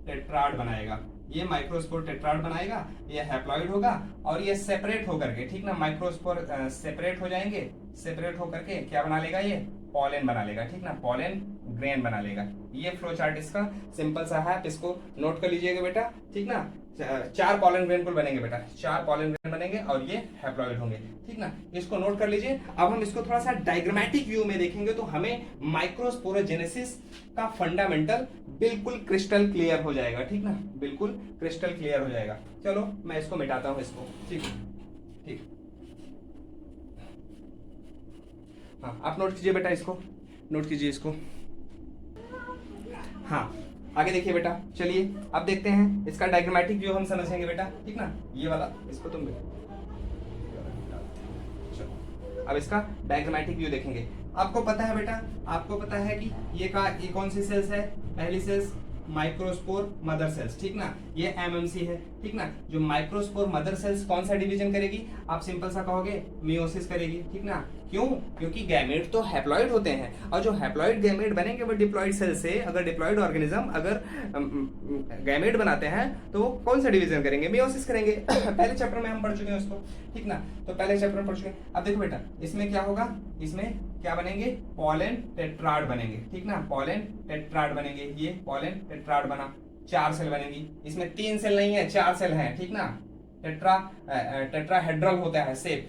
टेट्राड बनाएगा। ये माइक्रोस्पोर टेट्राड बनाएगा, ये हैप्लॉइड होगा और ये सेपरेट होकर के, ठीक ना, माइक्रोस्पोर सेपरेट हो जाएंगे, सेपरेट होकर के क्या बना लेगा, ये पॉलन बना लेगा, ठीक ना, पॉलन ग्रेन बना लेगा। ये फ्लो चार्ट इसका सिंपल सा है, आप इसको नोट कर लीजिएगा बेटा, ठीक ना। 4 पॉलन ग्रेन बनेंगे बेटा, 4 पॉलन ग्रेन बनेंगे और ये हैप्लॉइड होंगे, ठीक ना। इसको नोट कर लीजिए। अब हम इसको थोड़ा सा डायग्रामेटिक व्यू में देखेंगे तो हमें माइक्रोस्पोरोजेनेसिस का फंडामेंटल बिल्कुल क्रिस्टल क्लियर हो जाएगा, ठीक ना, बिल्कुल क्रिस्टल क्लियर हो जाएगा। चलो मैं इसको मिटाता हूं इसको, ठीक ठीक। हाँ आप नोट कीजिए बेटा, इसको नोट कीजिए इसको। हाँ आगे देखिए बेटा, चलिए अब देखते हैं इसका डायग्रामेटिक व्यू हम समझेंगे बेटा, ठीक ना। ये वाला इसको तुम अब इसका डायग्रामेटिक व्यू देखेंगे। आपको पता है बेटा, आपको पता है कि ये कौन सी सेल्स है, पहली सेल्स माइक्रोस्पोर मदर सेल्स, ठीक ना, ये एमएमसी है, ठीक ना। जो माइक्रोस्पोर मदर सेल्स कौन सा डिवीजन करेगी, आप सिंपल सा कहोगे मियोसिस करेगी, ठीक ना। क्यों, क्योंकि गैमेट तो हैप्लॉइड होते हैं और जो हैप्लॉइड गैमेट बनेंगे वो डिप्लॉइड सेल से, अगर डिप्लॉइड ऑर्गेनिज्म अगर गैमेट बनाते हैं तो वो कौन सा डिवीजन करेंगे, मियोसिस करेंगे। पहले चैप्टर में हम पढ़ चुके हैं उसको, ठीक ना, तो पहले चैप्टर में पढ़ चुके हैं। अब देखो बेटा इसमें क्या होगा, इसमें क्या बनेंगे, पॉलन टेट्राड बनेंगे, ठीक ना, पॉलन टेट्राड बनेंगे। ये पॉलन टेट्राड बना, 4 सेल बनेगी। इसमें 3 सेल नहीं है, 4 सेल हैं, ठीक ना। टेट्राहेड्रल होता है शेप,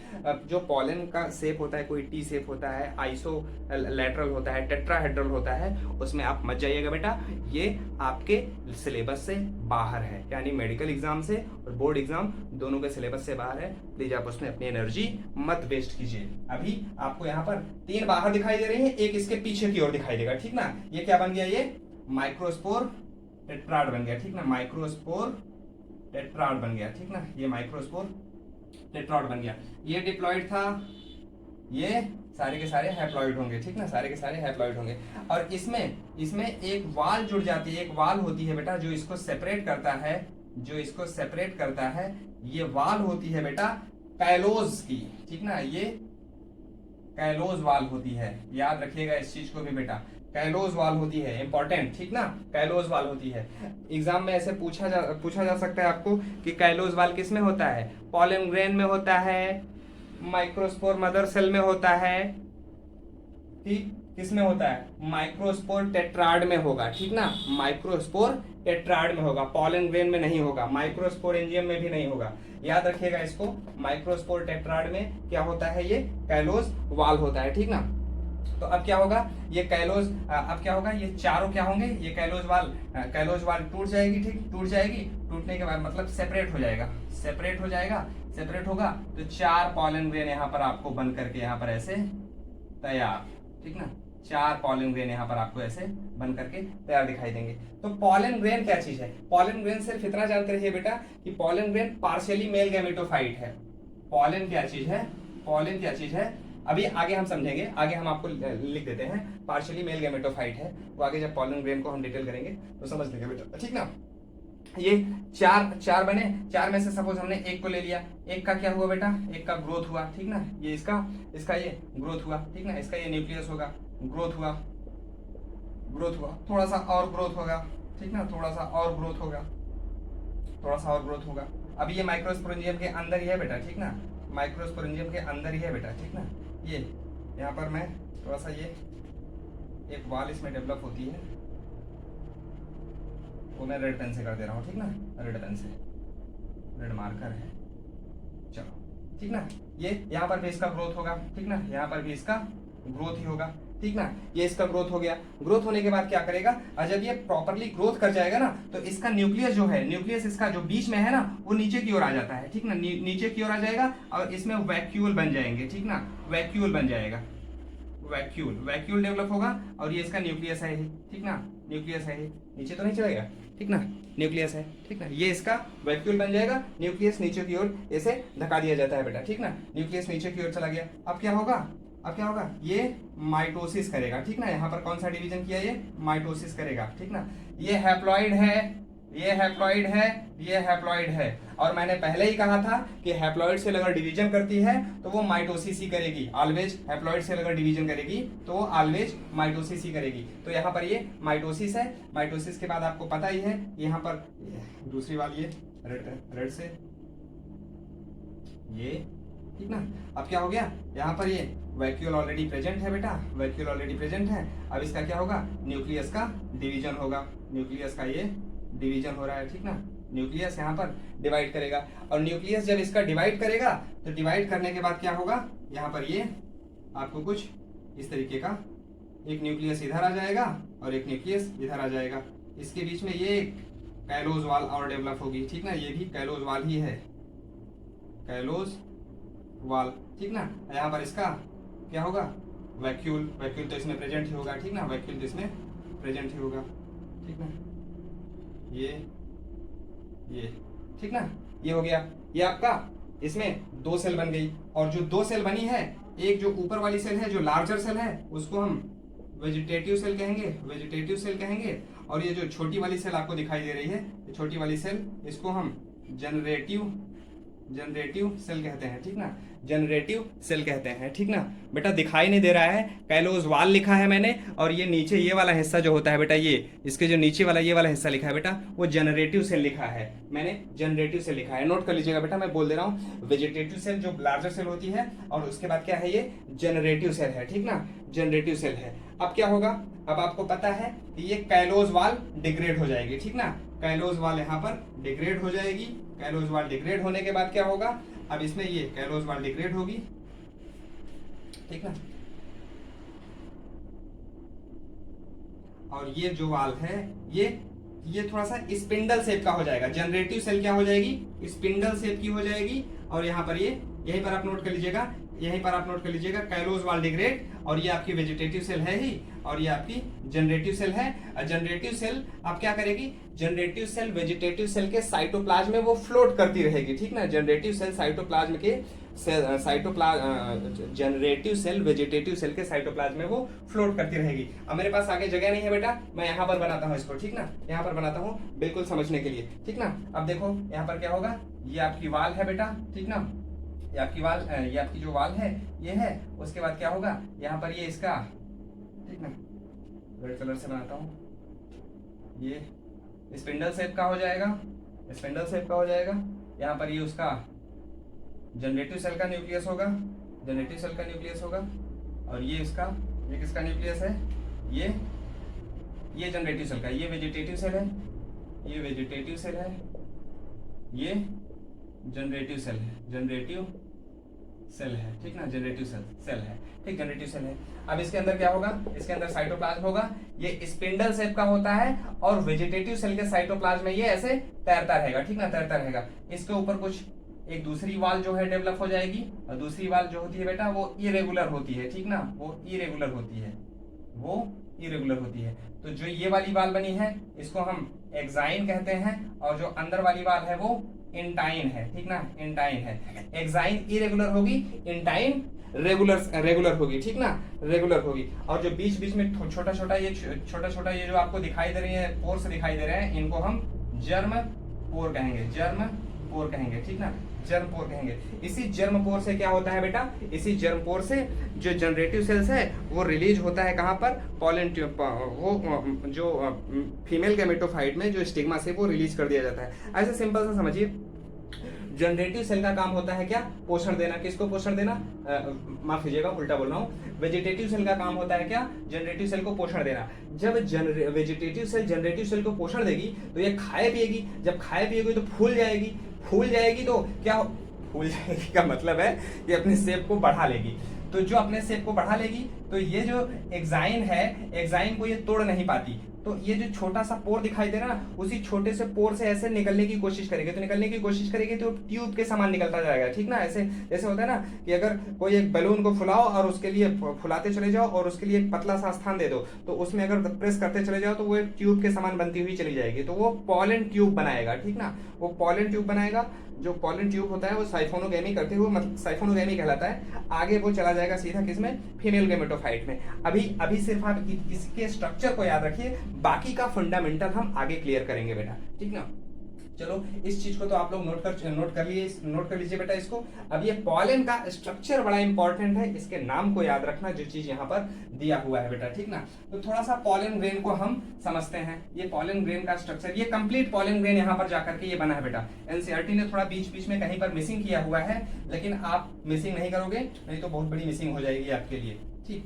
जो पॉलन का शेप होता है, कोई टी शेप होता है, आइसोलेटरल होता है, टेट्राहेड्रल होता है, उसमें आप मत जाइएगा बेटा, ये आपके सिलेबस से बाहर है, यानी मेडिकल एग्जाम से और बोर्ड एग्जाम दोनों के सिलेबस से बाहर है। प्लीज आप उसमें अपनी एनर्जी मत वेस्ट कीजिए। अभी आपको यहाँ पर 3 बाहर दिखाई दे रही है, एक इसके पीछे की ओर दिखाई देगा, ठीक ना। ये क्या बन गया, ये माइक्रोस्पोर टेट्राड बन गया, ठीक ना, माइक्रोस्पोर टेट्राड बन गया, ठीक ना, ये माइक्रोस्पोर टेट्राड बन गया। ये डिप्लॉइड था, ये सारे के सारे हैप्लॉइड होंगे, ठीक ना, सारे के सारे हैप्लॉइड होंगे। और इसमें एक वाल जुड़ जाती है, एक वाल होती है बेटा जो इसको सेपरेट करता है, जो इसको सेपरेट करता है, ये वाल होती है बेटा कैलोज की, ठीक ना, ये कैलोज वाल होती है, याद रखिएगा इस चीज को भी बेटा, कैलोज वाल होती है, इंपॉर्टेंट, ठीक ना, कैलोज वाल होती है। एग्जाम में ऐसे पूछा जा सकता है आपको कि कैलोज वाल किस में होता है, पॉलन ग्रेन में होता है, माइक्रोस्पोर मदर सेल में होता है, ठीक, किस में होता है, माइक्रोस्पोर टेट्राड में होगा, ठीक ना, माइक्रोस्पोर टेट्राड में होगा, पॉलन ग्रेन में नहीं होगा, माइक्रोस्पोरेंजियम में भी नहीं होगा, याद रखिएगा इसको, माइक्रोस्पोर टेट्राड में क्या होता है, ये कैलोज वाल होता है, ठीक ना। तो अब क्या होगा, ये कैलोज, अब क्या होगा, ये चारों क्या होंगे, ये कैलोज वाल टूट जाएगी, ठीक, टूट जाएगी, टूटने के बाद मतलब सेपरेट हो जाएगा, सेपरेट होगा, तो 4 पॉलन ग्रेन यहाँ पर आपको बन करके यहाँ पर ऐसे तैयार, ठीक ना, 4 पॉलन ग्रेन यहाँ पर आपको ऐसे बन करके तैयार दिखाई देंगे। तो पॉलन ग्रेन क्या चीज है, पॉलन ग्रेन सिर्फ इतना जानते रहिए बेटा कि pollen grain partially male gametophyte है। पॉलन क्या चीज है, पॉलन क्या चीज है, अभी आगे हम समझेंगे, आगे हम आपको लिख देते हैं, पार्शियली मेल गैमेटोफाइट है, वो आगे जब पॉलन ग्रेन को हम डिटेल करेंगे तो समझ लेंगे बेटा, ठीक ना। ये चार बने, 4 में से सपोज हमने एक को ले लिया, एक का क्या हुआ बेटा, एक का ग्रोथ हुआ, ठीक ना, ये इसका ये ग्रोथ हुआ, ठीक ना, इसका ये न्यूक्लियस होगा, ग्रोथ हुआ, थोड़ा सा और ग्रोथ होगा, ठीक ना, थोड़ा सा और ग्रोथ होगा। अब ये माइक्रोस्पोरेंजियम के अंदर ही है बेटा, ठीक ना, माइक्रोस्पोरेंजियम के अंदर ही है बेटा, ठीक ना। ये यहाँ पर मैं थोड़ा सा ये एक वाल इसमें डेवलप होती है, वो मैं रेड पेन से कर दे रहा हूँ, ठीक ना, रेड पेन से, रेड मार्कर है, चलो, ठीक ना। ये यहाँ पर भी इसका ग्रोथ होगा, ठीक ना, यहाँ पर भी इसका ग्रोथ ही होगा, ठीक ना, ये इसका ग्रोथ हो गया। ग्रोथ होने के बाद क्या करेगा, और जब ये प्रॉपरली ग्रोथ कर जाएगा ना, तो इसका न्यूक्लियस जो है, न्यूक्लियस इसका जो बीच में है ना, वो नीचे की ओर आ जाता है, ठीक ना, नीचे की ओर आ जाएगा और इसमें वैक्यूल बन जाएंगे, ठीक ना, वैक्यूल बन जाएगा, वैक्यूल डेवलप होगा और ये इसका न्यूक्लियस है, ठीक ना, न्यूक्लियस है, नीचे तो नहीं चलेगा, ठीक ना, न्यूक्लियस है, ठीक ना, ये इसका वैक्यूल बन जाएगा, न्यूक्लियस नीचे की ओर ऐसे धका दिया जाता है बेटा, ठीक ना, न्यूक्लियस नीचे की ओर चला गया। अब क्या होगा, ये माइटोसिस करेगा, ठीक ना, यहाँ पर कौन सा डिवीजन किया, ये माइटोसिस करेगा, ठीक ना। ये हैप्लॉइड है, ये हैप्लॉइड है, और मैंने पहले ही कहा था कि हैप्लॉइड सेल अगर डिवीजन करती है तो वो माइटोसिस ही करेगी, ऑलवेज हैप्लॉइड सेल अगर डिवीजन करेगी तो वो ऑलवेज माइटोसिस ही करेगी। तो यहाँ पर ये माइटोसिस है, माइटोसिस के बाद आपको पता ही है, यहाँ पर दूसरी वाल ये रेड से ये, ठीक ना। अब क्या हो गया, यहाँ पर ये वैक्यूल ऑलरेडी प्रेजेंट है बेटा, वैक्यूल ऑलरेडी प्रेजेंट है। अब इसका क्या होगा, न्यूक्लियस का डिवीजन होगा, न्यूक्लियस का ये डिवीजन हो रहा है, ठीक ना, न्यूक्लियस यहाँ पर डिवाइड करेगा, और न्यूक्लियस जब इसका डिवाइड करेगा तो डिवाइड करने के बाद क्या होगा, यहाँ पर ये आपको कुछ इस तरीके का एक न्यूक्लियस इधर आ जाएगा और एक न्यूक्लियस इधर आ जाएगा, इसके बीच में ये कैलोज वाल और डेवलप होगी, ठीक ना, ये भी कैलोज वाल ही है, कैलोज वाल, ठीक ना। यहाँ पर इसका क्या होगा, वैक्यूल तो इसमें प्रेजेंट ही होगा, ठीक ना, वैक्यूल तो इसमें प्रेजेंट ही होगा, ठीक ना, ये ठीक ना, ये हो गया। ये आपका इसमें 2 सेल बन गई, और जो 2 सेल बनी है, एक जो ऊपर वाली सेल है जो लार्जर सेल है उसको हम वेजिटेटिव सेल कहेंगे, और ये जो छोटी वाली सेल आपको दिखाई दे रही है, ये छोटी वाली सेल, इसको हम जनरेटिव सेल कहते हैं, ठीक ना, जनरेटिव सेल कहते हैं, ठीक ना। बेटा दिखाई नहीं दे रहा है, कैलोज वाल लिखा है मैंने, और ये नीचे ये वाला हिस्सा जो होता है बेटा, ये इसके जो नीचे वाला ये वाला हिस्सा लिखा है बेटा, वो जनरेटिव सेल लिखा है, मैंने जनरेटिव सेल लिखा है, नोट कर लीजिएगा बेटा, मैं बोल दे रहा हूँ, वेजिटेटिव सेल जो लार्जर सेल होती है, और उसके बाद क्या है, ये जनरेटिव सेल है, ठीक ना, जनरेटिव सेल है। अब क्या होगा, अब आपको पता है कि ये कैलोज वाल डिग्रेड हो जाएगी, ठीक ना, कैलोज वाल यहाँ पर डिग्रेड हो जाएगी, कैलोज वाल डिग्रेड होने के बाद क्या होगा, अब इसमें ये कैलोज वाल डिग्रेड होगी, ठीक ना, और ये जो वाल है ये थोड़ा सा स्पिंडल शेप का हो जाएगा, जनरेटिव सेल क्या हो जाएगी, स्पिंडल शेप की हो जाएगी, और यहाँ पर ये यहीं पर आप नोट कर लीजिएगा, कैलोज वाल डिग्रेड, और ये आपकी वेजिटेटिव सेल है ही, और ये आपकी जनरेटिव सेल है। जनरेटिव सेल आप क्या करेगी, जनरेटिव सेल वेजिटेटिव सेल के साइटोप्लाज्म में वो फ्लोट करती रहेगी, ठीक ना, जनरेटिव सेल साइटोप्लाज्म के जनरेटिव सेल वेजिटेटिव सेल के साइटोप्लाज्म में वो फ्लोट करती रहेगी। अब मेरे पास आगे जगह नहीं है बेटा, मैं यहाँ पर बनाता हूँ इसको, ठीक ना, यहाँ पर बनाता हूँ बिल्कुल समझने के लिए, ठीक ना। अब देखो यहाँ पर क्या होगा, ये आपकी वाल है बेटा, ठीक ना, ये आपकी वाल, ये आपकी जो वाल है ये है। उसके बाद क्या होगा, यहाँ पर ये इसका, ठीक ना, रेड कलर से बनाता हूँ, ये स्पिंडल शेप का हो जाएगा, स्पिंडल शेप का हो जाएगा। यहाँ पर ये उसका जनरेटिव सेल का न्यूक्लियस होगा, जनरेटिव सेल का न्यूक्लियस होगा। और ये इसका, ये किसका न्यूक्लियस है, ये जनरेटिव सेल का, ये वेजिटेटिव सेल है, ये वेजिटेटिव सेल है, ये जनरेटिव सेल है, जनरेटिव सेल है, ठीक ना, जनरेटिव सेल है, ठीक, जनरेटिव सेल है। अब इसके अंदर क्या होगा, इसके अंदर साइटोप्लाज्म होगा, ये स्पिंडल शेप का होता है और वेजिटेटिव सेल के साइटोप्लाज्म में ये ऐसे तैरता रहेगा, ठीक ना, तैरता रहेगा। इसके ऊपर कुछ एक दूसरी वाल जो है डेवलप हो जाएगी, और दूसरी वाल जो होती है बेटा वो इरेगुलर होती है, ठीक ना, वो इरेगुलर होती है, वो इरेगुलर होती है। तो जो ये वाली वाल बनी है इसको हम एक्साइन कहते हैं, और जो अंदर वाली वाल है वो इंटाइन है, ठीक ना, इंटाइन है। एक्साइन इरेगुलर होगी, इंटाइन रेगुलर होगी, ठीक ना, रेगुलर होगी। और जो बीच बीच में छोटा छोटा ये जो आपको दिखाई दे रही है, पोर्स दिखाई दे रहे हैं, इनको हम जर्म पोर कहेंगे, जर्म पोर कहेंगे, ठीक ना, जर्म पोर कहेंगे। इसी जर्म पोर से क्या होता है बेटा, इसी जर्म पोर से जो जनरेटिव सेल्स है वो रिलीज होता है कहाँ पर, पॉलन ट्यूब, वो जो फीमेल गैमेटोफाइट में जो स्टिग्मा से वो रिलीज कर दिया जाता है। ऐसे सिंपल सा समझिए, जनरेटिव सेल का काम होता है क्या, पोषण देना। किसको पोषण देना, माफ कीजिएगा उल्टा बोल रहा हूँ। वेजिटेटिव सेल का काम होता है क्या, जनरेटिव सेल को पोषण देना। जब वेजिटेटिव सेल जनरेटिव सेल को पोषण देगी तो ये खाए पिएगी, जब खाए पिएगी तो फूल जाएगी, फूल जाएगी तो क्या, फूल जाएगी का मतलब है कि अपने शेप को बढ़ा लेगी। तो जो अपने शेप को बढ़ा लेगी तो ये जो एक्साइन है, एक्साइन को ये तोड़ नहीं पाती, तो ये जो छोटा सा पोर दिखाई दे रहा है ना, उसी छोटे से पोर से ऐसे निकलने की कोशिश करेगी, तो निकलने की कोशिश करेगी तो ट्यूब के समान निकलता जाएगा, ठीक ना। ऐसे जैसे होता है ना कि अगर कोई एक बैलून को फुलाओ और उसके लिए फुलाते चले जाओ और उसके लिए एक पतला सा स्थान दे दो, तो उसमें अगर प्रेस करते चले जाओ तो वो एक ट्यूब के समान बनती हुई चली जाएगी, तो वो पॉलन ट्यूब बनाएगा, ठीक ना, वो पॉलन ट्यूब बनाएगा। जो पॉलन ट्यूब होता है वो साइफोनोगेमी करते हुए, मतलब साइफोनोगेमी कहलाता है, आगे वो चला जाएगा सीधा किसमें, फीमेल गैमेटोफाइट में। अभी सिर्फ आप इसके स्ट्रक्चर को याद रखिए, बाकी का फंडामेंटल हम आगे क्लियर करेंगे बेटा, ठीक ना। चलो इस चीज को तो आप लोग नोट कर लीजिए बेटा इसको। अब ये पॉलन का स्ट्रक्चर बड़ा इंपॉर्टेंट है, इसके नाम को याद रखना जो चीज यहाँ पर दिया हुआ है बेटा, ठीक ना। तो थोड़ा सा पॉलन ग्रेन को हम समझते हैं। ये पॉलन ग्रेन का स्ट्रक्चर, ये कंप्लीट पॉलन ग्रेन यहाँ पर जाकर के ये बना है बेटा। एनसीईआरटी ने थोड़ा बीच बीच में कहीं पर मिसिंग किया हुआ है, लेकिन आप मिसिंग नहीं करोगे, नहीं तो बहुत बड़ी मिसिंग हो जाएगी आपके लिए, ठीक।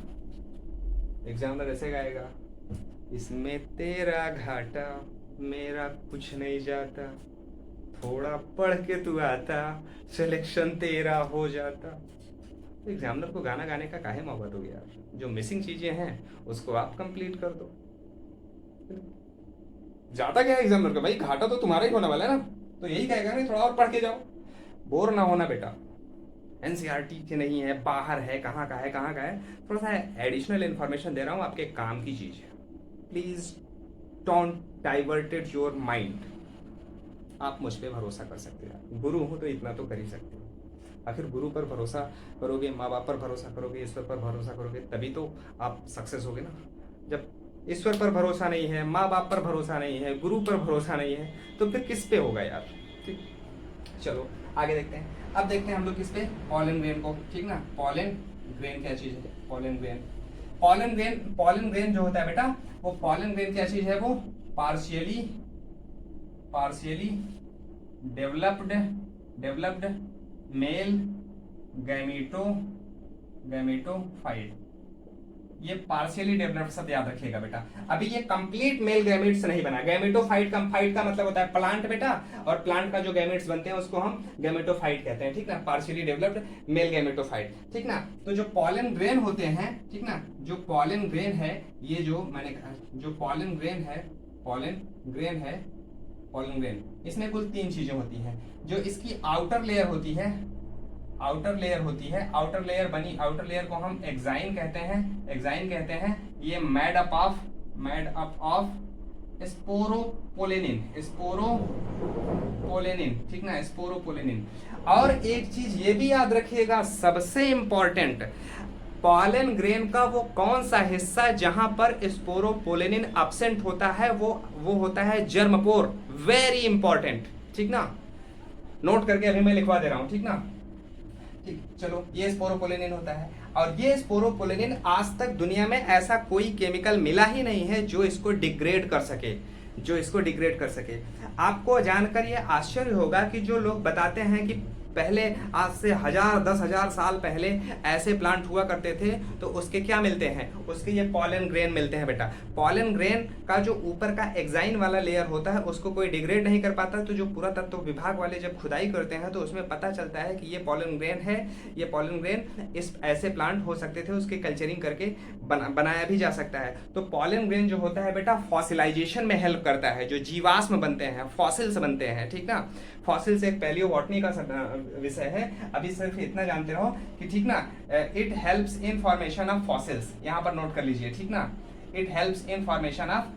एग्जामिनर ऐसे गाएगा, इसमें तेरा घाटा मेरा कुछ नहीं जाता, थोड़ा पढ़ के तू आता, सिलेक्शन तेरा हो जाता। तो एग्जामिनर को गाना गाने का काहे मोहब्बत हो गया, जो मिसिंग चीजें हैं उसको आप कंप्लीट कर दो। जाता क्या है एग्जामिनर का, भाई घाटा तो तुम्हारा ही होने वाला है ना, तो यही कहेगा नहीं, थोड़ा और पढ़ के जाओ, बोर ना होना बेटा। एनसीईआरटी के नहीं है, बाहर है, कहाँ का है, थोड़ा सा एडिशनल इन्फॉर्मेशन दे रहा हूँ, आपके काम की चीज है। Please don't diverted your mind. आप मुझ पे भरोसा कर सकते हैं, गुरु हूं तो इतना तो कर ही सकते हैं। आखिर गुरु पर भरोसा करोगे, माँ बाप पर भरोसा करोगे, ईश्वर पर भरोसा करोगे, तभी तो आप सक्सेस होगे ना। जब ईश्वर पर भरोसा नहीं है, माँ बाप पर भरोसा नहीं है, गुरु पर भरोसा नहीं है, तो फिर किस पे होगा यार, ठीक। चलो आगे देखते हैं। अब देखते हैं हम लोग किस पे, पॉलन ग्रेन को, ठीक ना। पॉलन ग्रेन क्या चीज है, पॉलन ग्रेन जो होता है बेटा, वो पॉलन ग्रेन क्या चीज है, वो पार्शियली डेवलप्ड मेल गैमेटोफाइट। ये पार्शियली डेवलप्ड शब्द याद रखिएगा बेटा। अभी ये कंप्लीट मेल गैमेट्स नहीं बना। गैमेटोफाइट का मतलब होता है प्लांट बेटा, और प्लांट का जो गैमेट्स बनते हैं उसको हम गैमेटोफाइट कहते हैं, ठीक ना। पार्शियली डेवलप्ड मेल गैमेटोफाइट, ठीक ना। तो जो पॉलन ग्रेन होते हैं, ठीक ना, जो पॉलन ग्रेन है, ये जो मैंने कहा, जो पॉलन ग्रेन, इसमें कुल 3 चीजें होती हैं। जो इसकी आउटर लेयर होती है, आउटर लेयर को हम एक्साइन कहते हैं। ये मेड अप ऑफ स्पोरोपोलेनिन, ठीक ना, स्पोरोपोलेनिन। और एक चीज ये भी याद रखिएगा, सबसे इंपॉर्टेंट, पॉलन ग्रेन का वो कौन सा हिस्सा जहां पर स्पोरोपोलेनिन एब्सेंट होता है, वो होता है जर्मपोर। वेरी इंपॉर्टेंट, ठीक ना, नोट करके अभी मैं लिखवा दे रहा हूं, ठीक ना। ठीक, चलो ये स्पोरोपोलेनिन होता है। और ये स्पोरोपोलेनिन आज तक दुनिया में ऐसा कोई केमिकल मिला ही नहीं है जो इसको डिग्रेड कर सके, जो इसको डिग्रेड कर सके। आपको जानकर ये आश्चर्य होगा कि जो लोग बताते हैं कि पहले आज से 1000 साल पहले ऐसे प्लांट हुआ करते थे, तो उसके क्या मिलते हैं, उसके ये पॉलन ग्रेन मिलते हैं बेटा। पॉलन ग्रेन का जो ऊपर का एक्साइन वाला लेयर होता है उसको कोई डिग्रेड नहीं कर पाता, तो जो पुरातत्व विभाग वाले जब खुदाई करते हैं तो उसमें पता चलता है कि ये पॉलन ग्रेन है, ये पॉलन ग्रेन इस ऐसे प्लांट हो सकते थे, उसकी कल्चरिंग करके बनाया भी जा सकता है। तो पॉलन ग्रेन जो होता है बेटा फॉसिलाइजेशन में हेल्प करता है, जो जीवाश्म बनते हैं, फॉसिल्स बनते हैं, ठीक ना। फॉसिल्स एक पैलियोबॉटनी का विषय है, अभी सिर्फ इतना जानते रहो कि ठीक ना, it helps in formation of fossils, यहाँ पर नोट कर लीजिए, ठीक ना। It helps in formation of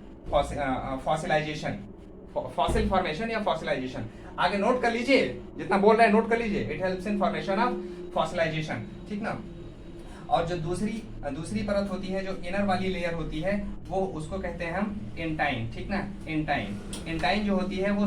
fossilisation, fossil formation या फॉसिलाइजेशन, आगे नोट कर लीजिए, जितना बोल रहे हैं नोट कर लीजिए। It helps in formation of fossilisation, ठीक ना। और जो दूसरी परत होती है, जो इनर वाली लेयर होती है, वो उसको कहते हैं हम इंटाइन, ठीक ना। इंटाइन जो होती है वो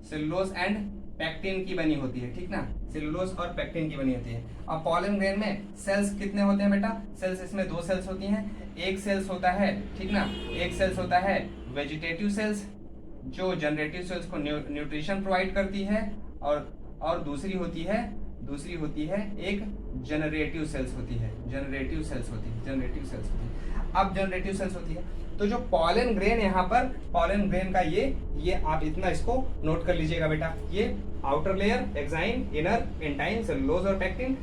सेलुलोज एंड पैक्टिन की बनी होती है, ठीक ना। सेलुलोज और पैक्टिन की बनी होती है। अब पॉलन ग्रेन में सेल्स कितने होते हैं बेटा, सेल्स इसमें 2 सेल्स होती हैं। एक सेल्स होता है, ठीक ना, एक सेल्स होता है वेजिटेटिव सेल्स, जो जनरेटिव सेल्स को न्यूट्रिशन प्रोवाइड करती है, और दूसरी होती है एक जनरेटिव सेल्स होती है, जनरेटिव सेल्स होती है। अब जनरेटिव सेल्स होती है, तो जो पॉलन ग्रेन यहाँ पर, पॉलन ग्रेन का ये आप इतना इसको नोट कर लीजिएगा बेटा। ये outer layer exine, inner intine, cellulose और पैक्टिन,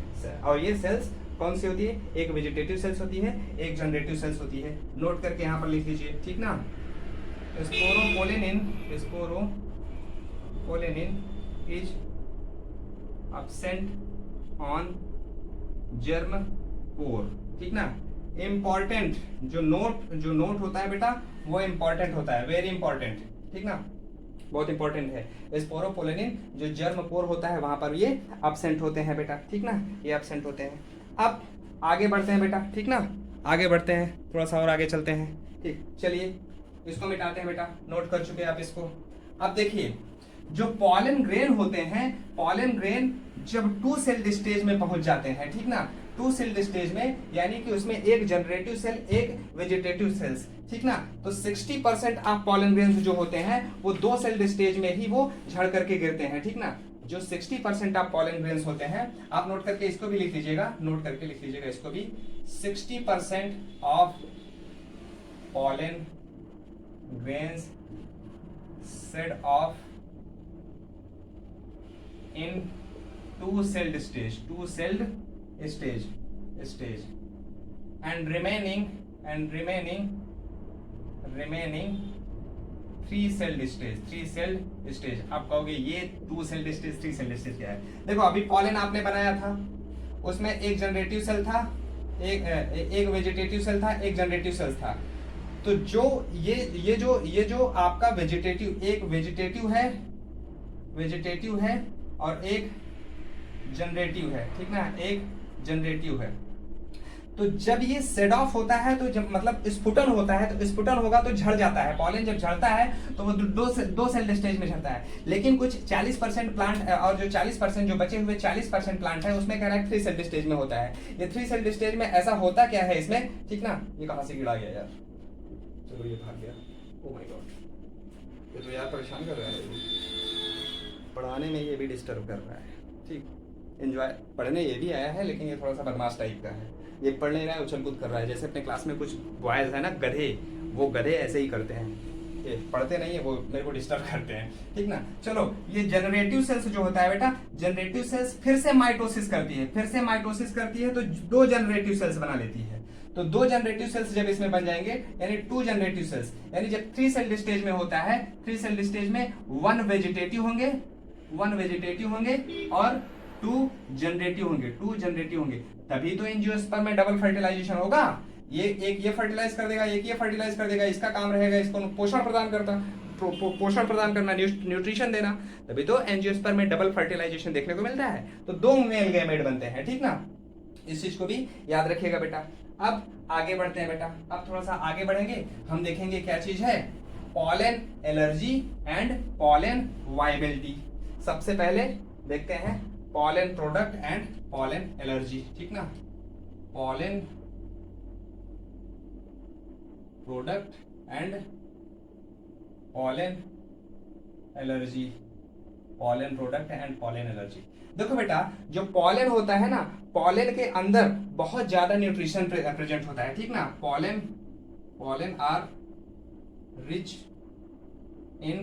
और ये सेल्स कौन सी होती है, एक वेजिटेटिव सेल्स होती है, एक जनरेटिव सेल्स होती है। नोट करके यहाँ पर लिख लीजिए, ठीक ना। Sporopollenin is absent on germ pore, ठीक ना। इम्पॉर्टेंट जो नोट होता है बेटा, वो इम्पॉर्टेंट होता है, वेरी इंपॉर्टेंट, ठीक ना, बहुत इंपॉर्टेंट है। स्पोरोपोलेनिन जो जर्म पोर होता है वहां पर ये एब्सेंट होते हैं बेटा, ठीक ना, ये एब्सेंट होते हैं। अब आगे बढ़ते हैं बेटा, ठीक ना, आगे बढ़ते हैं, थोड़ा सा और आगे चलते हैं, ठीक। चलिए इसको मिटाते हैं बेटा, नोट कर चुके आप इसको। अब देखिए जो पॉलन ग्रेन होते हैं, पॉलन ग्रेन जब 2 सेल्ड स्टेज में पहुंच जाते हैं, ठीक ना, 2 सेल्ड स्टेज में, यानी कि उसमें एक जनरेटिव सेल, एक वेजिटेटिव सेल्स, ठीक ना। तो 60% ऑफ पॉलन ग्रेन्स जो होते हैं वो 2 सेल्ड स्टेज में ही वो झड़ करके गिरते हैं, ठीक ना। जो 60% ऑफ पॉलन ग्रेन्स होते हैं, आप नोट करके इसको भी लिख लीजिएगा, नोट करके लिख लीजिएगा इसको भी। 60% of pollen grains said of in 2 celled stage and remaining 3 celled stage। आप कहोगे ये 2 celled stage 3 celled stage क्या है। देखो अभी पॉलन आपने बनाया था, उसमें एक जनरेटिव सेल था, एक वेजिटेटिव सेल था, एक जनरेटिव सेल था। तो जो ये जो आपका वेजिटेटिव, एक वेजिटेटिव है और एक जनरेटिव है, ठीक ना, एक जनरेटिव है। तो जब ये सेड ऑफ होता है, तो जब मतलब स्फुटन होता है, तो स्फुटन होगा तो झड़ जाता है। पॉलन जब झड़ता है तो वो 2 सेल्ड स्टेज में झड़ता है। लेकिन कुछ 40% प्लांट, और जो 40% जो बचे हुए 40% प्लांट है, उसमें कह रहा है 3 सेल्ड स्टेज में होता है। ये 3 सेल्ड स्टेज में ऐसा होता क्या है इसमें, ठीक ना। ये कहां से गिरा गया यार, चलो ये भाग गया, ओ माय गॉड, ये तो यार परेशान कर रहा है, पढ़ाने में ये भी डिस्टर्ब कर रहा है, ठीक। एंजॉय पढ़ने ये भी आया है, लेकिन ये थोड़ा सा बदमाश टाइप का है, ये पढ़ नहीं रहा है, उछल कूद कर रहा है। जैसे अपने क्लास में कुछ बॉयज है ना गधे, वो गधे ऐसे ही करते हैं, ये पढ़ते नहीं है, वो मेरे को डिस्टर्ब करते हैं, ठीक ना। चलो ये जनरेटिव सेल्स जो होता है बेटा, जनरेटिव सेल्स फिर से माइटोसिस करती है, तो 2 जनरेटिव सेल्स बना लेती है। तो 2 जनरेटिव सेल्स जब इसमें बन जाएंगे, यानी 2 जनरेटिव सेल्स, यानी जब 3 सेल्ड स्टेज में होता है, 3 सेल्ड स्टेज में 1 वेजिटेटिव होंगे और 2 जनरेटिव होंगे, तभी तो एंजियोस्पर्म में डबल फर्टिलाइजेशन होगा। ये फर्टिलाइज कर देगा, एक ये फर्टिलाइज कर देगा, इसका काम रहेगा इसको पोषण प्रदान करना, न्यूट्रिशन देना, तभी तो एंजियोस्पर्म में डबल फर्टिलाइजेशन देखने को मिलता है। तो 2 मेल गैमेट बनते हैं, ठीक ना, इस चीज को भी याद रखिएगा बेटा। अब आगे बढ़ते हैं बेटा, अब थोड़ा सा आगे बढ़ेंगे, हम देखेंगे क्या चीज है, pollen allergy and pollen viability. सबसे पहले देखते हैं pollen product and pollen allergy, ठीक ना, pollen product and pollen allergy, pollen product and pollen allergy. देखो बेटा, जो पॉलन होता है ना, पॉलन के अंदर बहुत ज्यादा न्यूट्रिशन प्रेजेंट होता है, ठीक ना। Pollen are rich in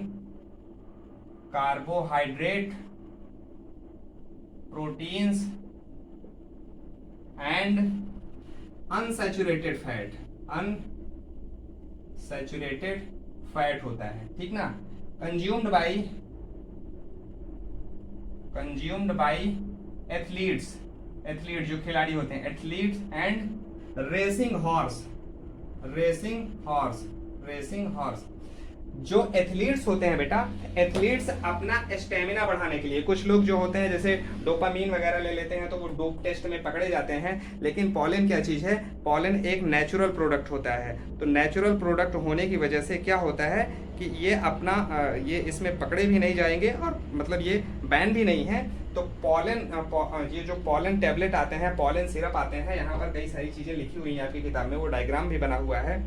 carbohydrate, proteins and unsaturated fat, unsaturated fat होता है, ठीक ना। कंज्यूम्ड बाई एथलीट्स, एथलीट जो खिलाड़ी होते हैं, एथलीट्स एंड रेसिंग हॉर्स। जो एथलीट्स होते हैं बेटा, एथलीट्स अपना स्टेमिना बढ़ाने के लिए, कुछ लोग जो होते हैं जैसे डोपामीन वगैरह ले लेते हैं तो वो डोप टेस्ट में पकड़े जाते हैं, लेकिन पॉलन क्या चीज है, पॉलन एक नेचुरल प्रोडक्ट होता है। तो नेचुरल प्रोडक्ट होने की वजह से क्या होता है कि ये अपना ये इसमें पकड़े भी नहीं जाएंगे और मतलब ये बैन भी नहीं है। तो पॉलन ये जो पॉलन टैबलेट आते हैं, पॉलन सिरप आते हैं, यहाँ पर कई सारी चीजें लिखी हुई हैं आपकी किताब में, वो डायग्राम भी बना हुआ है